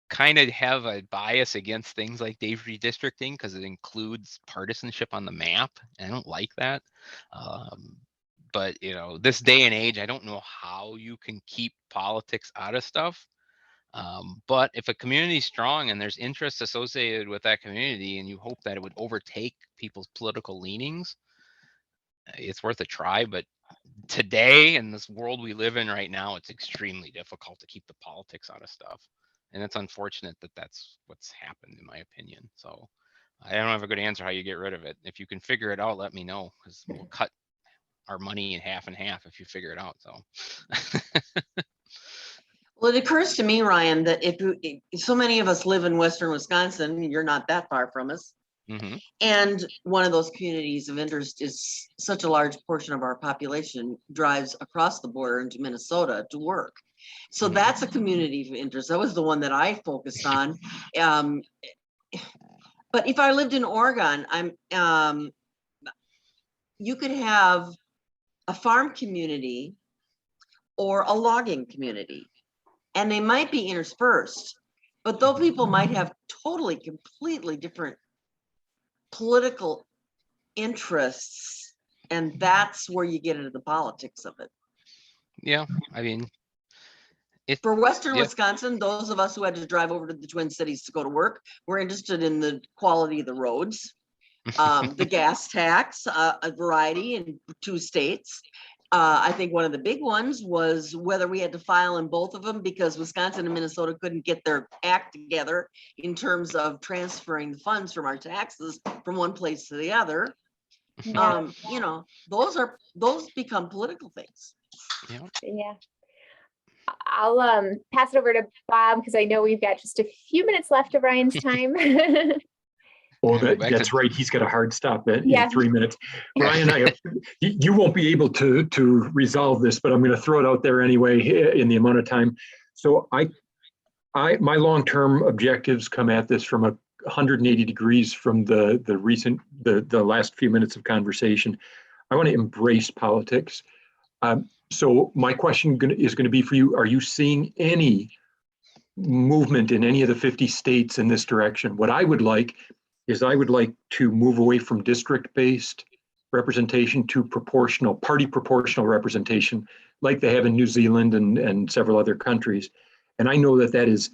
kind of have a bias against things like Dave's redistricting because it includes partisanship on the map. I don't like that. But this day and age, I don't know how you can keep politics out of stuff. But if a community is strong and there's interest associated with that community, and you hope that it would overtake people's political leanings, it's worth a try. But today, in this world we live in right now, it's extremely difficult to keep the politics out of stuff. And it's unfortunate that that's what's happened, in my opinion. So I don't have a good answer how you get rid of it. If you can figure it out, let me know, because we'll cut our money in half and half if you figure it out. So well, it occurs to me, Ryan, that if so many of us live in Western Wisconsin, you're not that far from us. Mm-hmm. And one of those communities of interest is such a large portion of our population drives across the border into Minnesota to work. So that's a community of interest. That was the one that I focused on. But if I lived in Oregon, you could have a farm community or a logging community, and they might be interspersed, but though people might have totally, completely different political interests, and that's where you get into the politics of it. Yeah, I mean, for Western Wisconsin, those of us who had to drive over to the Twin Cities to go to work, we're interested in the quality of the roads, the gas tax, a variety in 2 states. I think one of the big ones was whether we had to file in both of them because Wisconsin and Minnesota couldn't get their act together in terms of transferring the funds from our taxes from one place to the other. Yeah. Those become political things. Yeah. I'll pass it over to Bob because I know we've got just a few minutes left of Ryan's time. Oh, Yeah, back to- that's right. He's got a hard stop in Yeah. 3 minutes. Ryan, you won't be able to resolve this, but I'm going to throw it out there anyway in the amount of time. So my long-term objectives come at this from 180 degrees from the last few minutes of conversation. I want to embrace politics. So my question is going to be for you: are you seeing any movement in any of the 50 states in this direction? What I would like to move away from district-based representation to party proportional representation, like they have in New Zealand and several other countries. And I know that is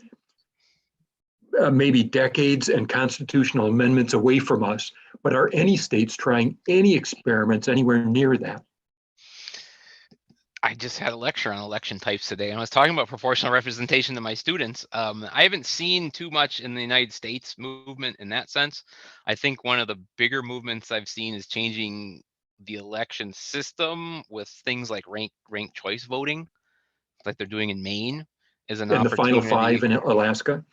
maybe decades and constitutional amendments away from us, but are any states trying any experiments anywhere near that? I just had a lecture on election types today, and I was talking about proportional representation to my students. I haven't seen too much in the United States movement in that sense. I think one of the bigger movements I've seen is changing the election system with things like ranked choice voting, like they're doing in Maine, is an In the final opportunity. 5 in Alaska?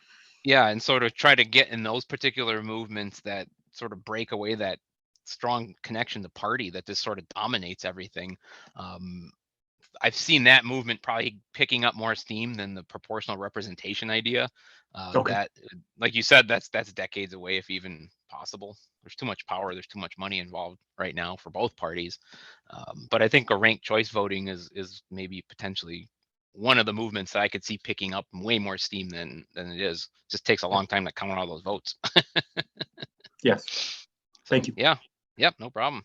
Yeah, and sort of try to get in those particular movements that sort of break away that strong connection to party that just sort of dominates everything. I've seen that movement probably picking up more steam than the proportional representation idea. Okay. That, like you said, that's decades away, if even possible. There's too much power, there's too much money involved right now for both parties. But I think a ranked choice voting is maybe potentially one of the movements that I could see picking up way more steam than it is. Just takes a long time to count all those votes. Yes. Thank you. Yeah. Yep. No problem.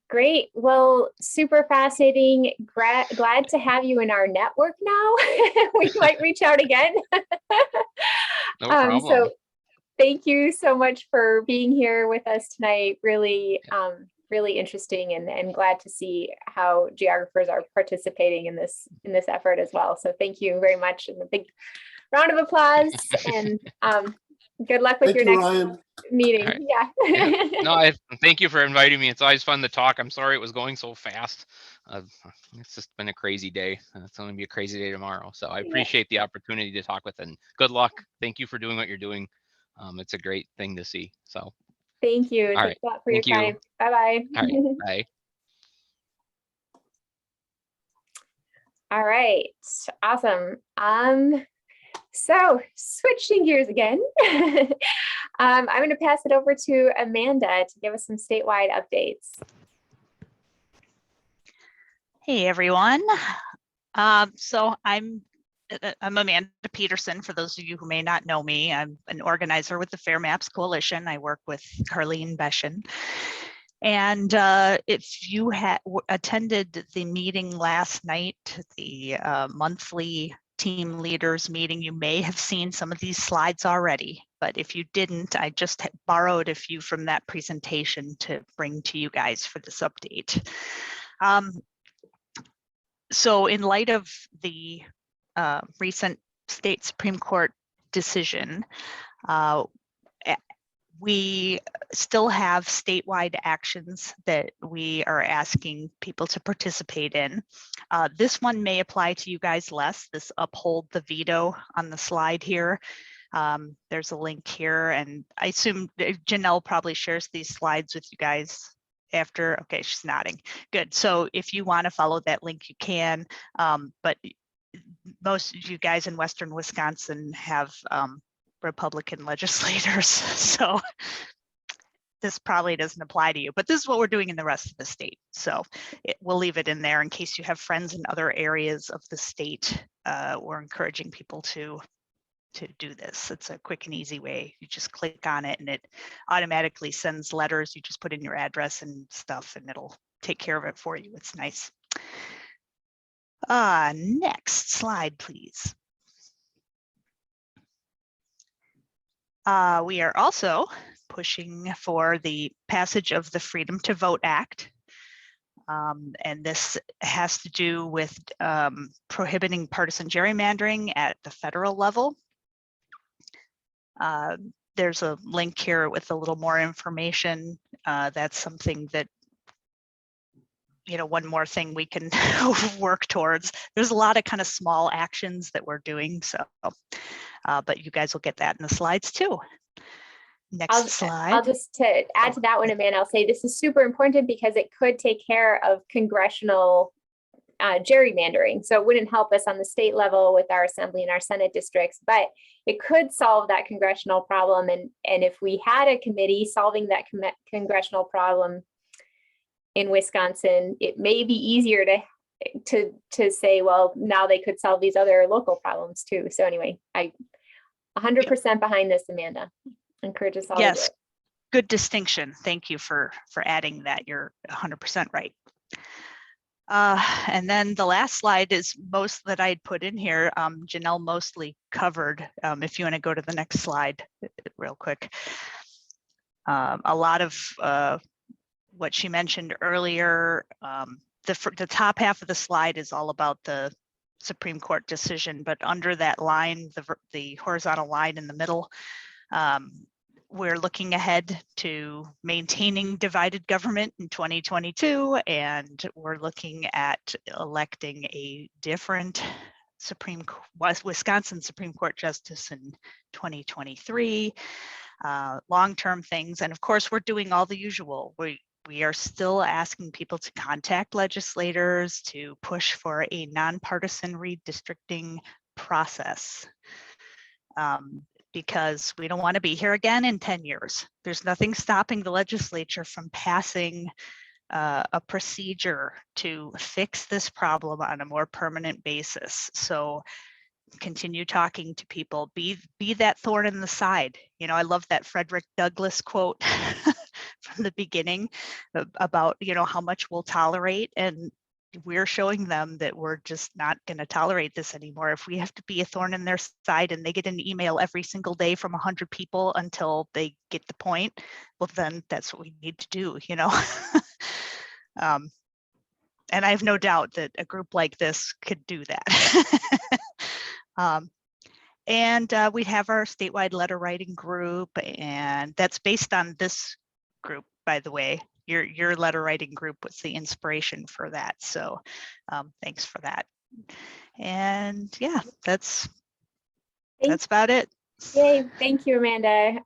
Great. Well, super fascinating. Glad to have you in our network now. We might reach out again. No problem. So thank you so much for being here with us tonight. Really, really interesting and glad to see how geographers are participating in this effort as well. So thank you very much, and a big round of applause, and good luck with your next meeting. Right. Yeah. No, thank you for inviting me. It's always fun to talk. I'm sorry it was going so fast. It's just been a crazy day. It's going to be a crazy day tomorrow. So I appreciate the opportunity to talk with, and good luck. Thank you for doing what you're doing. It's a great thing to see. So thank you. All Thanks right. a lot for your Thank you. time. Bye-bye. All right. Bye. All right. Awesome. So switching gears again, I'm going to pass it over to Amanda to give us some statewide updates. Hey, everyone. So I'm Amanda Peterson. For those of you who may not know me, I'm an organizer with the Fair Maps Coalition. I work with Carlene Beshen. And if you had attended the meeting last night, the monthly team leaders meeting, you may have seen some of these slides already. But if you didn't, I just borrowed a few from that presentation to bring to you guys for this update. So in light of the recent state Supreme Court decision, we still have statewide actions that we are asking people to participate in. This one may apply to you guys less, this uphold the veto on the slide here. There's a link here, and I assume Janelle probably shares these slides with you guys after. Okay, she's nodding. Good. So if you want to follow that link, you can, but most of you guys in Western Wisconsin have Republican legislators, so this probably doesn't apply to you, but this is what we're doing in the rest of the state. So we'll leave it in there in case you have friends in other areas of the state. We're encouraging people to do this. It's a quick and easy way. You just click on it and it automatically sends letters. You just put in your address and stuff and it'll take care of it for you. It's nice. Next slide, please. We are also pushing for the passage of the Freedom to Vote Act. And this has to do with prohibiting partisan gerrymandering at the federal level. There's a link here with a little more information. That's something that one more thing we can work towards. There's a lot of kind of small actions that we're doing. So, but you guys will get that in the slides too. Next slide. I'll just to add to that one, Amanda, I'll say this is super important because it could take care of congressional gerrymandering. So it wouldn't help us on the state level with our assembly and our Senate districts, but it could solve that congressional problem. And if we had a committee solving that congressional problem in Wisconsin, it may be easier to say, well, now they could solve these other local problems too. So anyway, I 100% behind this, Amanda. Encourage us all. Yes, to do it. Good distinction. Thank you for adding that. You're 100% right. And then the last slide is most that I'd put in here. Janelle mostly covered. If you want to go to the next slide real quick. A lot of what she mentioned earlier, the top half of the slide is all about the Supreme Court decision, but under that line, the horizontal line in the middle, we're looking ahead to maintaining divided government in 2022, and we're looking at electing a different Wisconsin Supreme Court justice in 2023, long-term things. And of course, we're doing all the usual. We are still asking people to contact legislators to push for a nonpartisan redistricting process. Because we don't want to be here again in 10 years. There's nothing stopping the legislature from passing a procedure to fix this problem on a more permanent basis. So continue talking to people, be that thorn in the side. I love that Frederick Douglass quote from the beginning about, how much we'll tolerate, and we're showing them that we're just not going to tolerate this anymore. If we have to be a thorn in their side and they get an email every single day from 100 people until they get the point, well, then that's what we need to do, and I have no doubt that a group like this could do that. And we have our statewide letter writing group, and that's based on this group, by the way. Your letter writing group was the inspiration for that. So thanks for that. And yeah, that's about it. Yay, thank you, Amanda.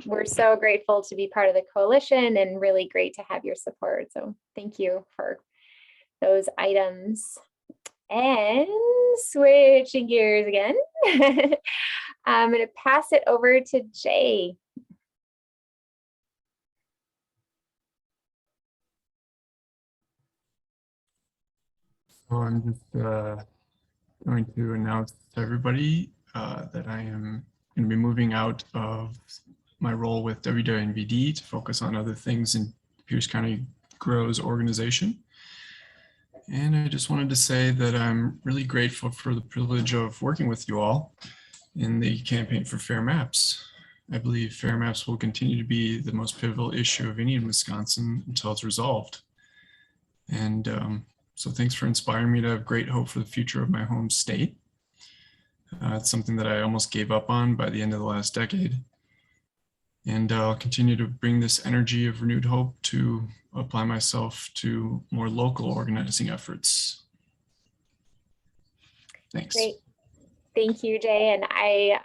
We're so grateful to be part of the coalition and really great to have your support. So thank you for those items. And switching gears again, I'm going to pass it over to Jay. So I'm just going to announce to everybody that I am going to be moving out of my role with WWNVD to focus on other things in Pierce County Grow's organization. And I just wanted to say that I'm really grateful for the privilege of working with you all in the campaign for fair maps. I believe fair maps will continue to be the most pivotal issue of any in Wisconsin until it's resolved. And so thanks for inspiring me to have great hope for the future of my home state. It's something that I almost gave up on by the end of the last decade. And I'll continue to bring this energy of renewed hope to apply myself to more local organizing efforts. Thanks. Great. Thank you, Jay. And I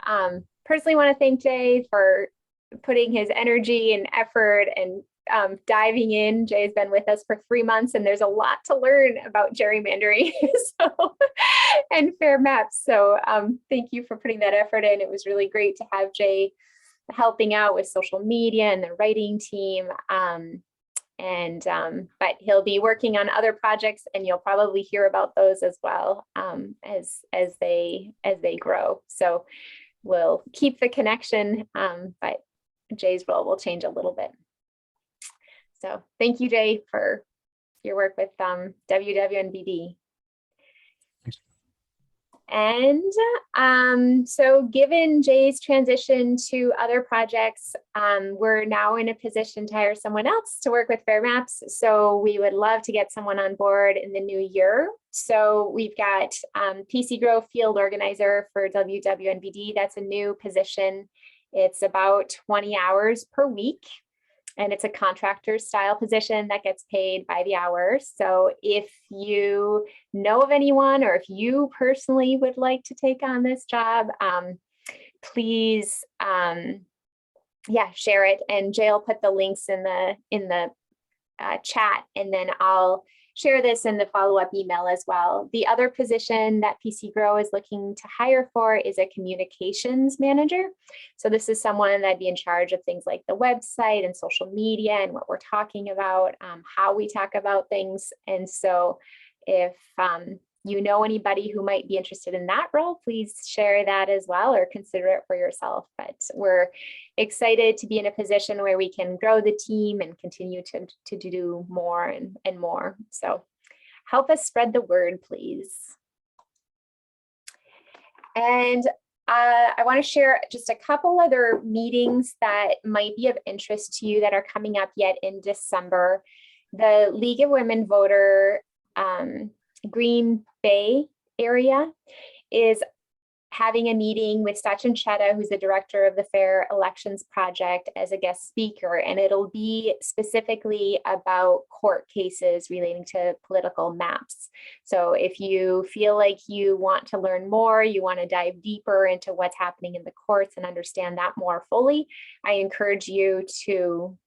personally want to thank Jay for putting his energy and effort and diving in. Jay's been with us for 3 months and there's a lot to learn about gerrymandering and fair maps. So thank you for putting that effort in. It was really great to have Jay helping out with social media and the writing team. But he'll be working on other projects and you'll probably hear about those as well as they grow. So we'll keep the connection, but Jay's role will change a little bit. So thank you, Jay, for your work with WWNVD. And so given Jay's transition to other projects, we're now in a position to hire someone else to work with fair maps. So we would love to get someone on board in the new year. So we've got PC Grow Field Organizer for WWNVD. That's a new position. It's about 20 hours per week. And it's a contractor style position that gets paid by the hour. So if you know of anyone, or if you personally would like to take on this job, please, yeah, share it. And Jay will put the links in the chat, and then I'll share this in the follow-up email as well. The other position that PC Grow is looking to hire for is a communications manager. So this is someone that'd be in charge of things like the website and social media and what we're talking about, how we talk about things. And so if you know anybody who might be interested in that role, please share that as well, or consider it for yourself. But we're excited to be in a position where we can grow the team and continue to do more and more. So help us spread the word, please. And I want to share just a couple other meetings that might be of interest to you that are coming up yet in December. The League of Women Voter Green Bay area is having a meeting with Sachin Chetta, who's the director of the Fair Elections Project, as a guest speaker, and it'll be specifically about court cases relating to political maps. So if you feel like you want to learn more, you want to dive deeper into what's happening in the courts and understand that more fully, I encourage you to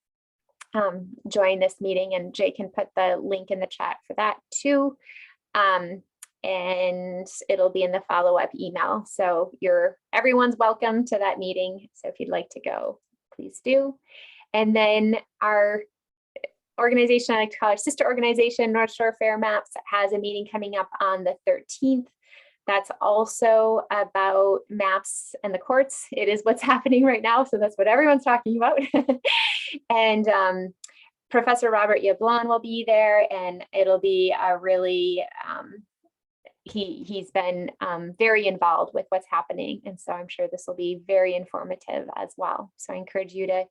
join this meeting, and Jay can put the link in the chat for that too. And it'll be in the follow-up email. So everyone's welcome to that meeting. So if you'd like to go, please do. And then our organization, I like to call it sister organization, North Shore Fair Maps, has a meeting coming up on the 13th. That's also about maps and the courts. It is what's happening right now. So that's what everyone's talking about. And Professor Robert Yablon will be there, and it'll be a really, he's been very involved with what's happening. And so I'm sure this will be very informative as well. So I encourage you to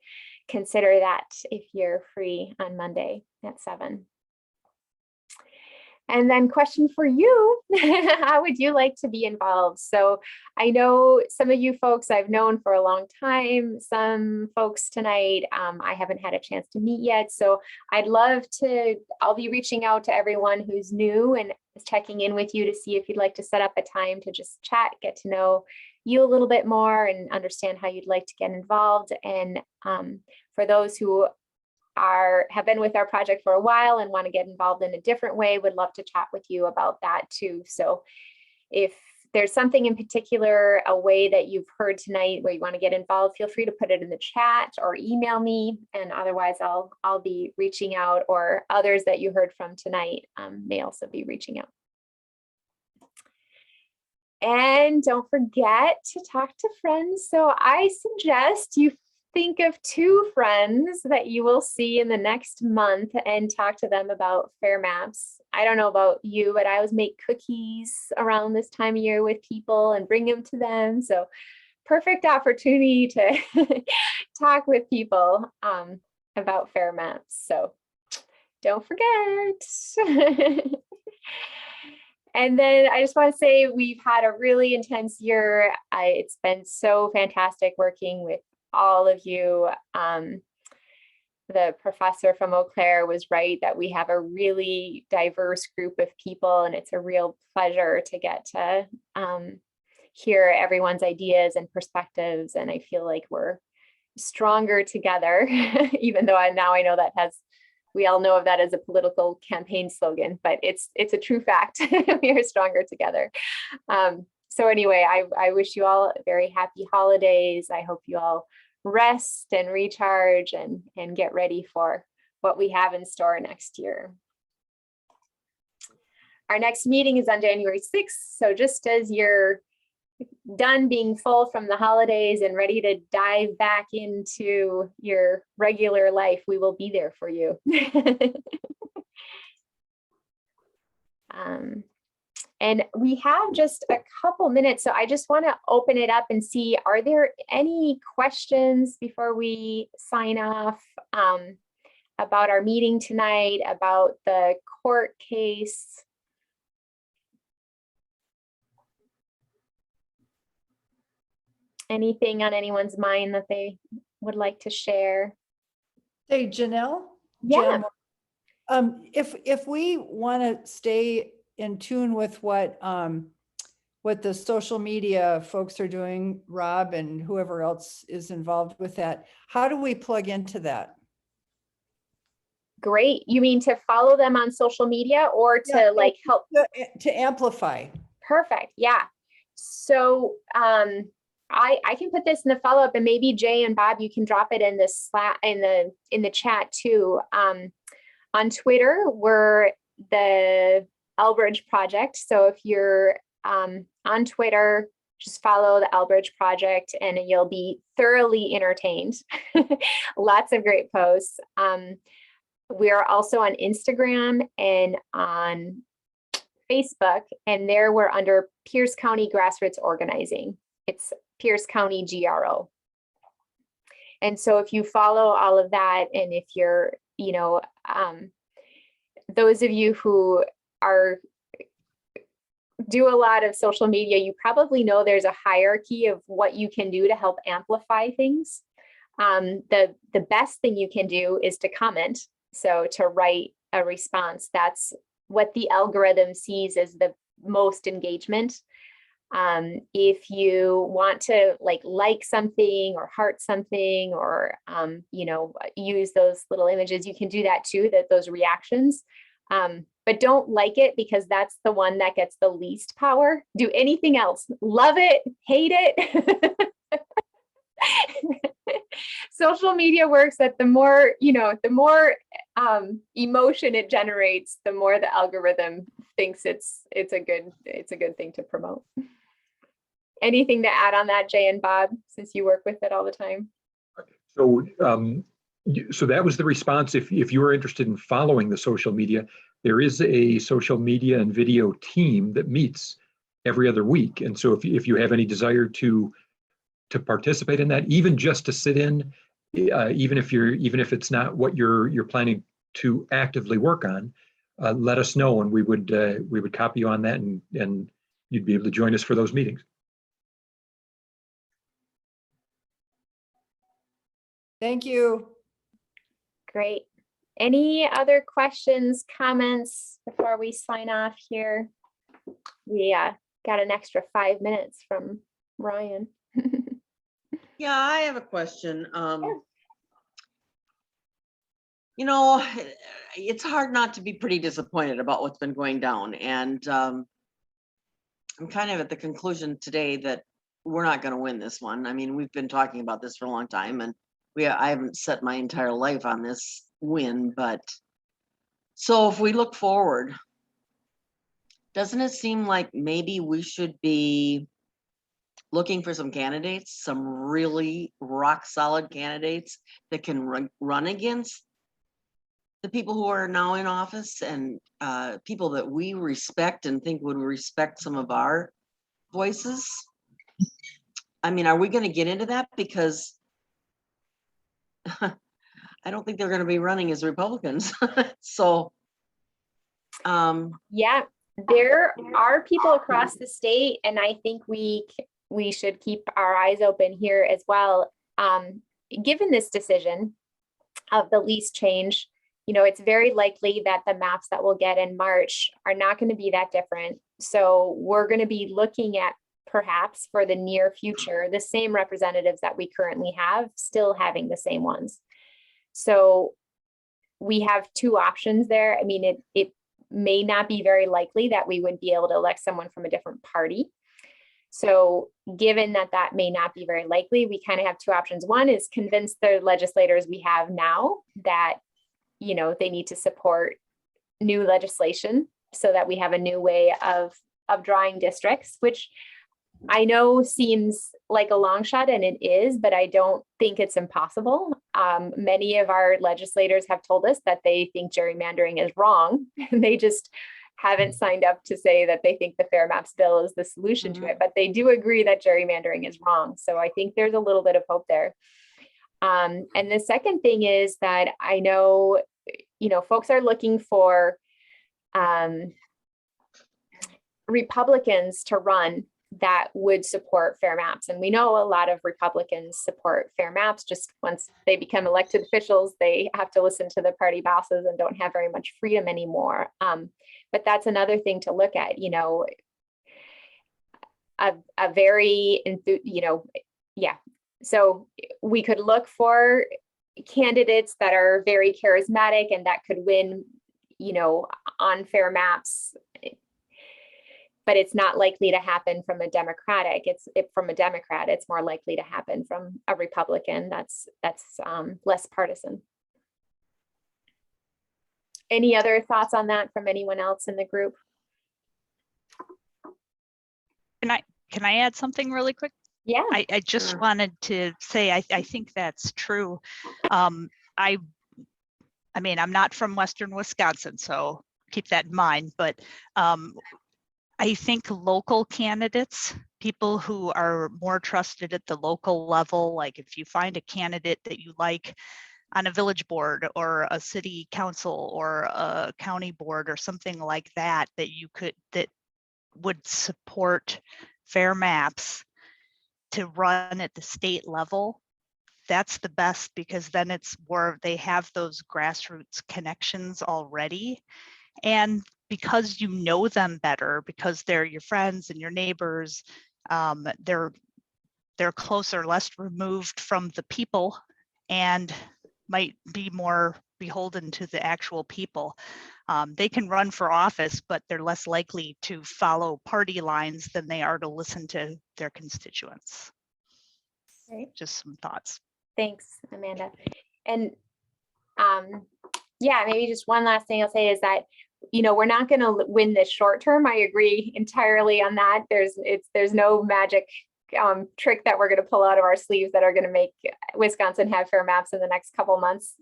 consider that if you're free on Monday at 7. And then question for you, how would you like to be involved? So I know some of you folks I've known for a long time, some folks tonight I haven't had a chance to meet yet. So I'll be reaching out to everyone who's new and checking in with you to see if you'd like to set up a time to just chat, get to know you a little bit more and understand how you'd like to get involved. And for those who have been with our project for a while and want to get involved in a different way, would love to chat with you about that too. So if there's something in particular, a way that you've heard tonight where you want to get involved, feel free to put it in the chat or email me. And otherwise I'll be reaching out, or others that you heard from tonight may also be reaching out. And don't forget to talk to friends. So I suggest you think of 2 friends that you will see in the next month and talk to them about fair maps. I don't know about you, but I always make cookies around this time of year with people and bring them to them. So perfect opportunity to talk with people about fair maps. So don't forget. And then I just want to say we've had a really intense year. It's been so fantastic working with all of you. The professor from Eau Claire was right that we have a really diverse group of people, and it's a real pleasure to get to hear everyone's ideas and perspectives. And I feel like we're stronger together, even though I know that we all know of that as a political campaign slogan, but it's a true fact. We are stronger together. So anyway, I wish you all very happy holidays. I hope you all rest and recharge and get ready for what we have in store next year. Our next meeting is on January 6th. So just as you're done being full from the holidays and ready to dive back into your regular life, we will be there for you. And we have just a couple minutes, so I just want to open it up and see, are there any questions before we sign off about our meeting tonight, about the court case? Anything on anyone's mind that they would like to share? Hey, Janelle? Yeah. If we want to stay in tune with what the social media folks are doing, Rob and whoever else is involved with that, how do we plug into that? Great. You mean to follow them on social media or to Yeah, like help? To amplify. Perfect. Yeah. So I can put this in the follow-up, and maybe Jay and Bob, you can drop it in the in the chat too. On Twitter, we're the Elbridge Project. So if you're on Twitter, just follow the Elbridge Project and you'll be thoroughly entertained. Lots of great posts. We are also on Instagram and on Facebook, and there we're under Pierce County Grassroots Organizing. It's Pierce County GRO. And so if you follow all of that, and if you're, you know, those of you who do a lot of social media, you probably know there's a hierarchy of what you can do to help amplify things. The best thing you can do is to comment. So to write a response, that's what the algorithm sees as the most engagement. If you want to like something or heart something, or you know, use those little images, you can do that too, those reactions. But don't like it, because that's the one that gets the least power. Do anything else. Love it, hate it. Social media works that the more, you know, the more emotion it generates, the more the algorithm thinks it's a good thing to promote. Anything to add on that, Jay and Bob, since you work with it all the time? So, so that was the response. If you are interested in following the social media, there is a social media and video team that meets every other week. And so if you have any desire to participate in that, even just to sit in, even if it's not what you're planning to actively work on, let us know, and we would copy you on that, and you'd be able to join us for those meetings. Thank you. Great. Any other questions, comments before we sign off here? We got an extra 5 minutes from Ryan. Yeah, I have a question. You know, it's hard not to be pretty disappointed about what's been going down. And I'm kind of at the conclusion today that we're not going to win this one. I mean, we've been talking about this for a long time, and I haven't set my entire life on this win. But so if we look forward, doesn't it seem like maybe we should be looking for some candidates, some really rock solid candidates that can run against the people who are now in office, and people that we respect and think would respect some of our voices? I mean, are we going to get into that? Because I don't think they're going to be running as Republicans. So, yeah, there are people across the state, and I think we should keep our eyes open here as well. Given this decision of the lease change, you know, it's very likely that the maps that we'll get in March are not going to be that different. So we're going to be looking at, perhaps for the near future, the same representatives that we currently have, still having the same ones. So we have two options there. I mean, it may not be very likely that we would be able to elect someone from a different party. So given that that may not be very likely, we kind of have two options. One is convince the legislators we have now that, you know, they need to support new legislation so that we have a new way of drawing districts, which I know seems like a long shot, and it is, but I don't think it's impossible. Many of our legislators have told us that they think gerrymandering is wrong. They just haven't signed up to say that they think the Fair Maps bill is the solution to it, but they do agree that gerrymandering is wrong. So I think there's a little bit of hope there. And the second thing is that I know, you know, folks are looking for Republicans to run that would support fair maps. And we know a lot of Republicans support fair maps. Just once they become elected officials, they have to listen to the party bosses and don't have very much freedom anymore. But that's another thing to look at, you know, a very, yeah. So we could look for candidates that are very charismatic and that could win, you know, on fair maps. But it's not likely to happen from a Democratic. From a Democrat, it's more likely to happen from a Republican. That's less partisan. Any other thoughts on that from anyone else in the group? Can I add something really quick? Yeah. I just wanted to say I think that's true. I mean, I'm not from Western Wisconsin, so keep that in mind, but I think local candidates, people who are more trusted at the local level, like if you find a candidate that you like on a village board or a city council or a county board or something like that, that would support fair maps to run at the state level, that's the best, because then it's more, they have those grassroots connections already. And because you know them better, because they're your friends and your neighbors, they're closer, less removed from the people, and might be more beholden to the actual people. They can run for office, but they're less likely to follow party lines than they are to listen to their constituents. Right. Just some thoughts. Thanks, Amanda. And yeah, maybe just one last thing I'll say is that, you know, we're not going to win this short term. I agree entirely on that. There's no magic trick that we're going to pull out of our sleeves that are going to make Wisconsin have fair maps in the next couple months.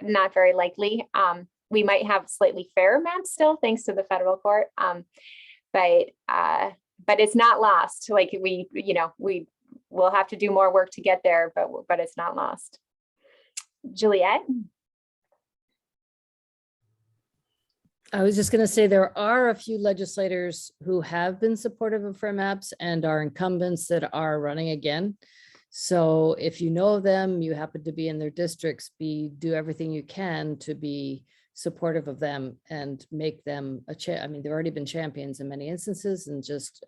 Not very likely. We might have slightly fairer maps still, thanks to the federal court. But it's not lost. Like we'll have to do more work to get there, but it's not lost. Juliet? I was just going to say there are a few legislators who have been supportive of fair maps and are incumbents that are running again. So if you know them, you happen to be in their districts, do everything you can to be supportive of them and make them I mean, they've already been champions in many instances, and just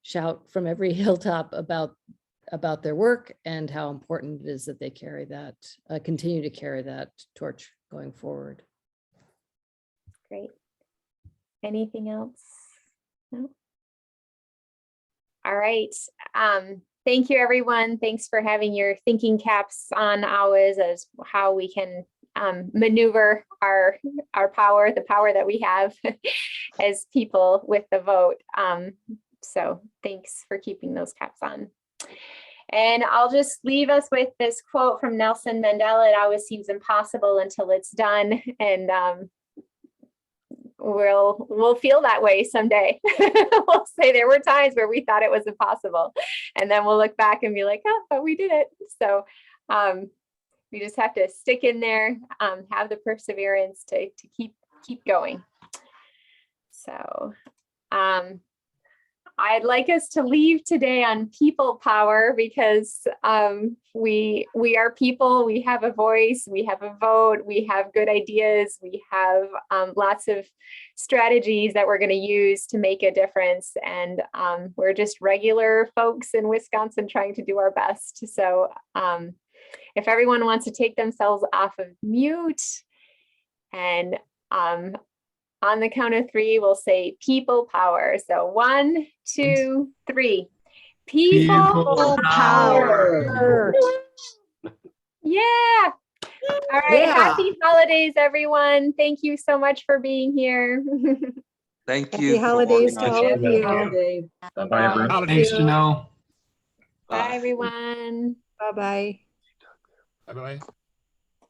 shout from every hilltop about their work and how important it is that they carry that, continue to carry that torch going forward. Great. Anything else? No? All right. Thank you, everyone. Thanks for having your thinking caps on ours as how we can maneuver our power, the power that we have as people with the vote. So thanks for keeping those caps on. And I'll just leave us with this quote from Nelson Mandela: "It always seems impossible until it's done." And we'll feel that way someday. We'll say there were times where we thought it was impossible, and then we'll look back and be like, oh, but we did it. So we just have to stick in there, have the perseverance to keep going. So I'd like us to leave today on people power, because we are people. We have a voice, we have a vote, we have good ideas, we have lots of strategies that we're going to use to make a difference. And we're just regular folks in Wisconsin trying to do our best. So if everyone wants to take themselves off of mute, and on the count of three, we'll say people power. So 1, 2, 3. People power. Yeah. All right. Yeah. Happy holidays, everyone. Thank you so much for being here. Thank Happy you. holidays to all of Happy you. holidays. Bye, everyone. Thanks, Janelle. Bye, everyone. Bye-bye. Bye-bye.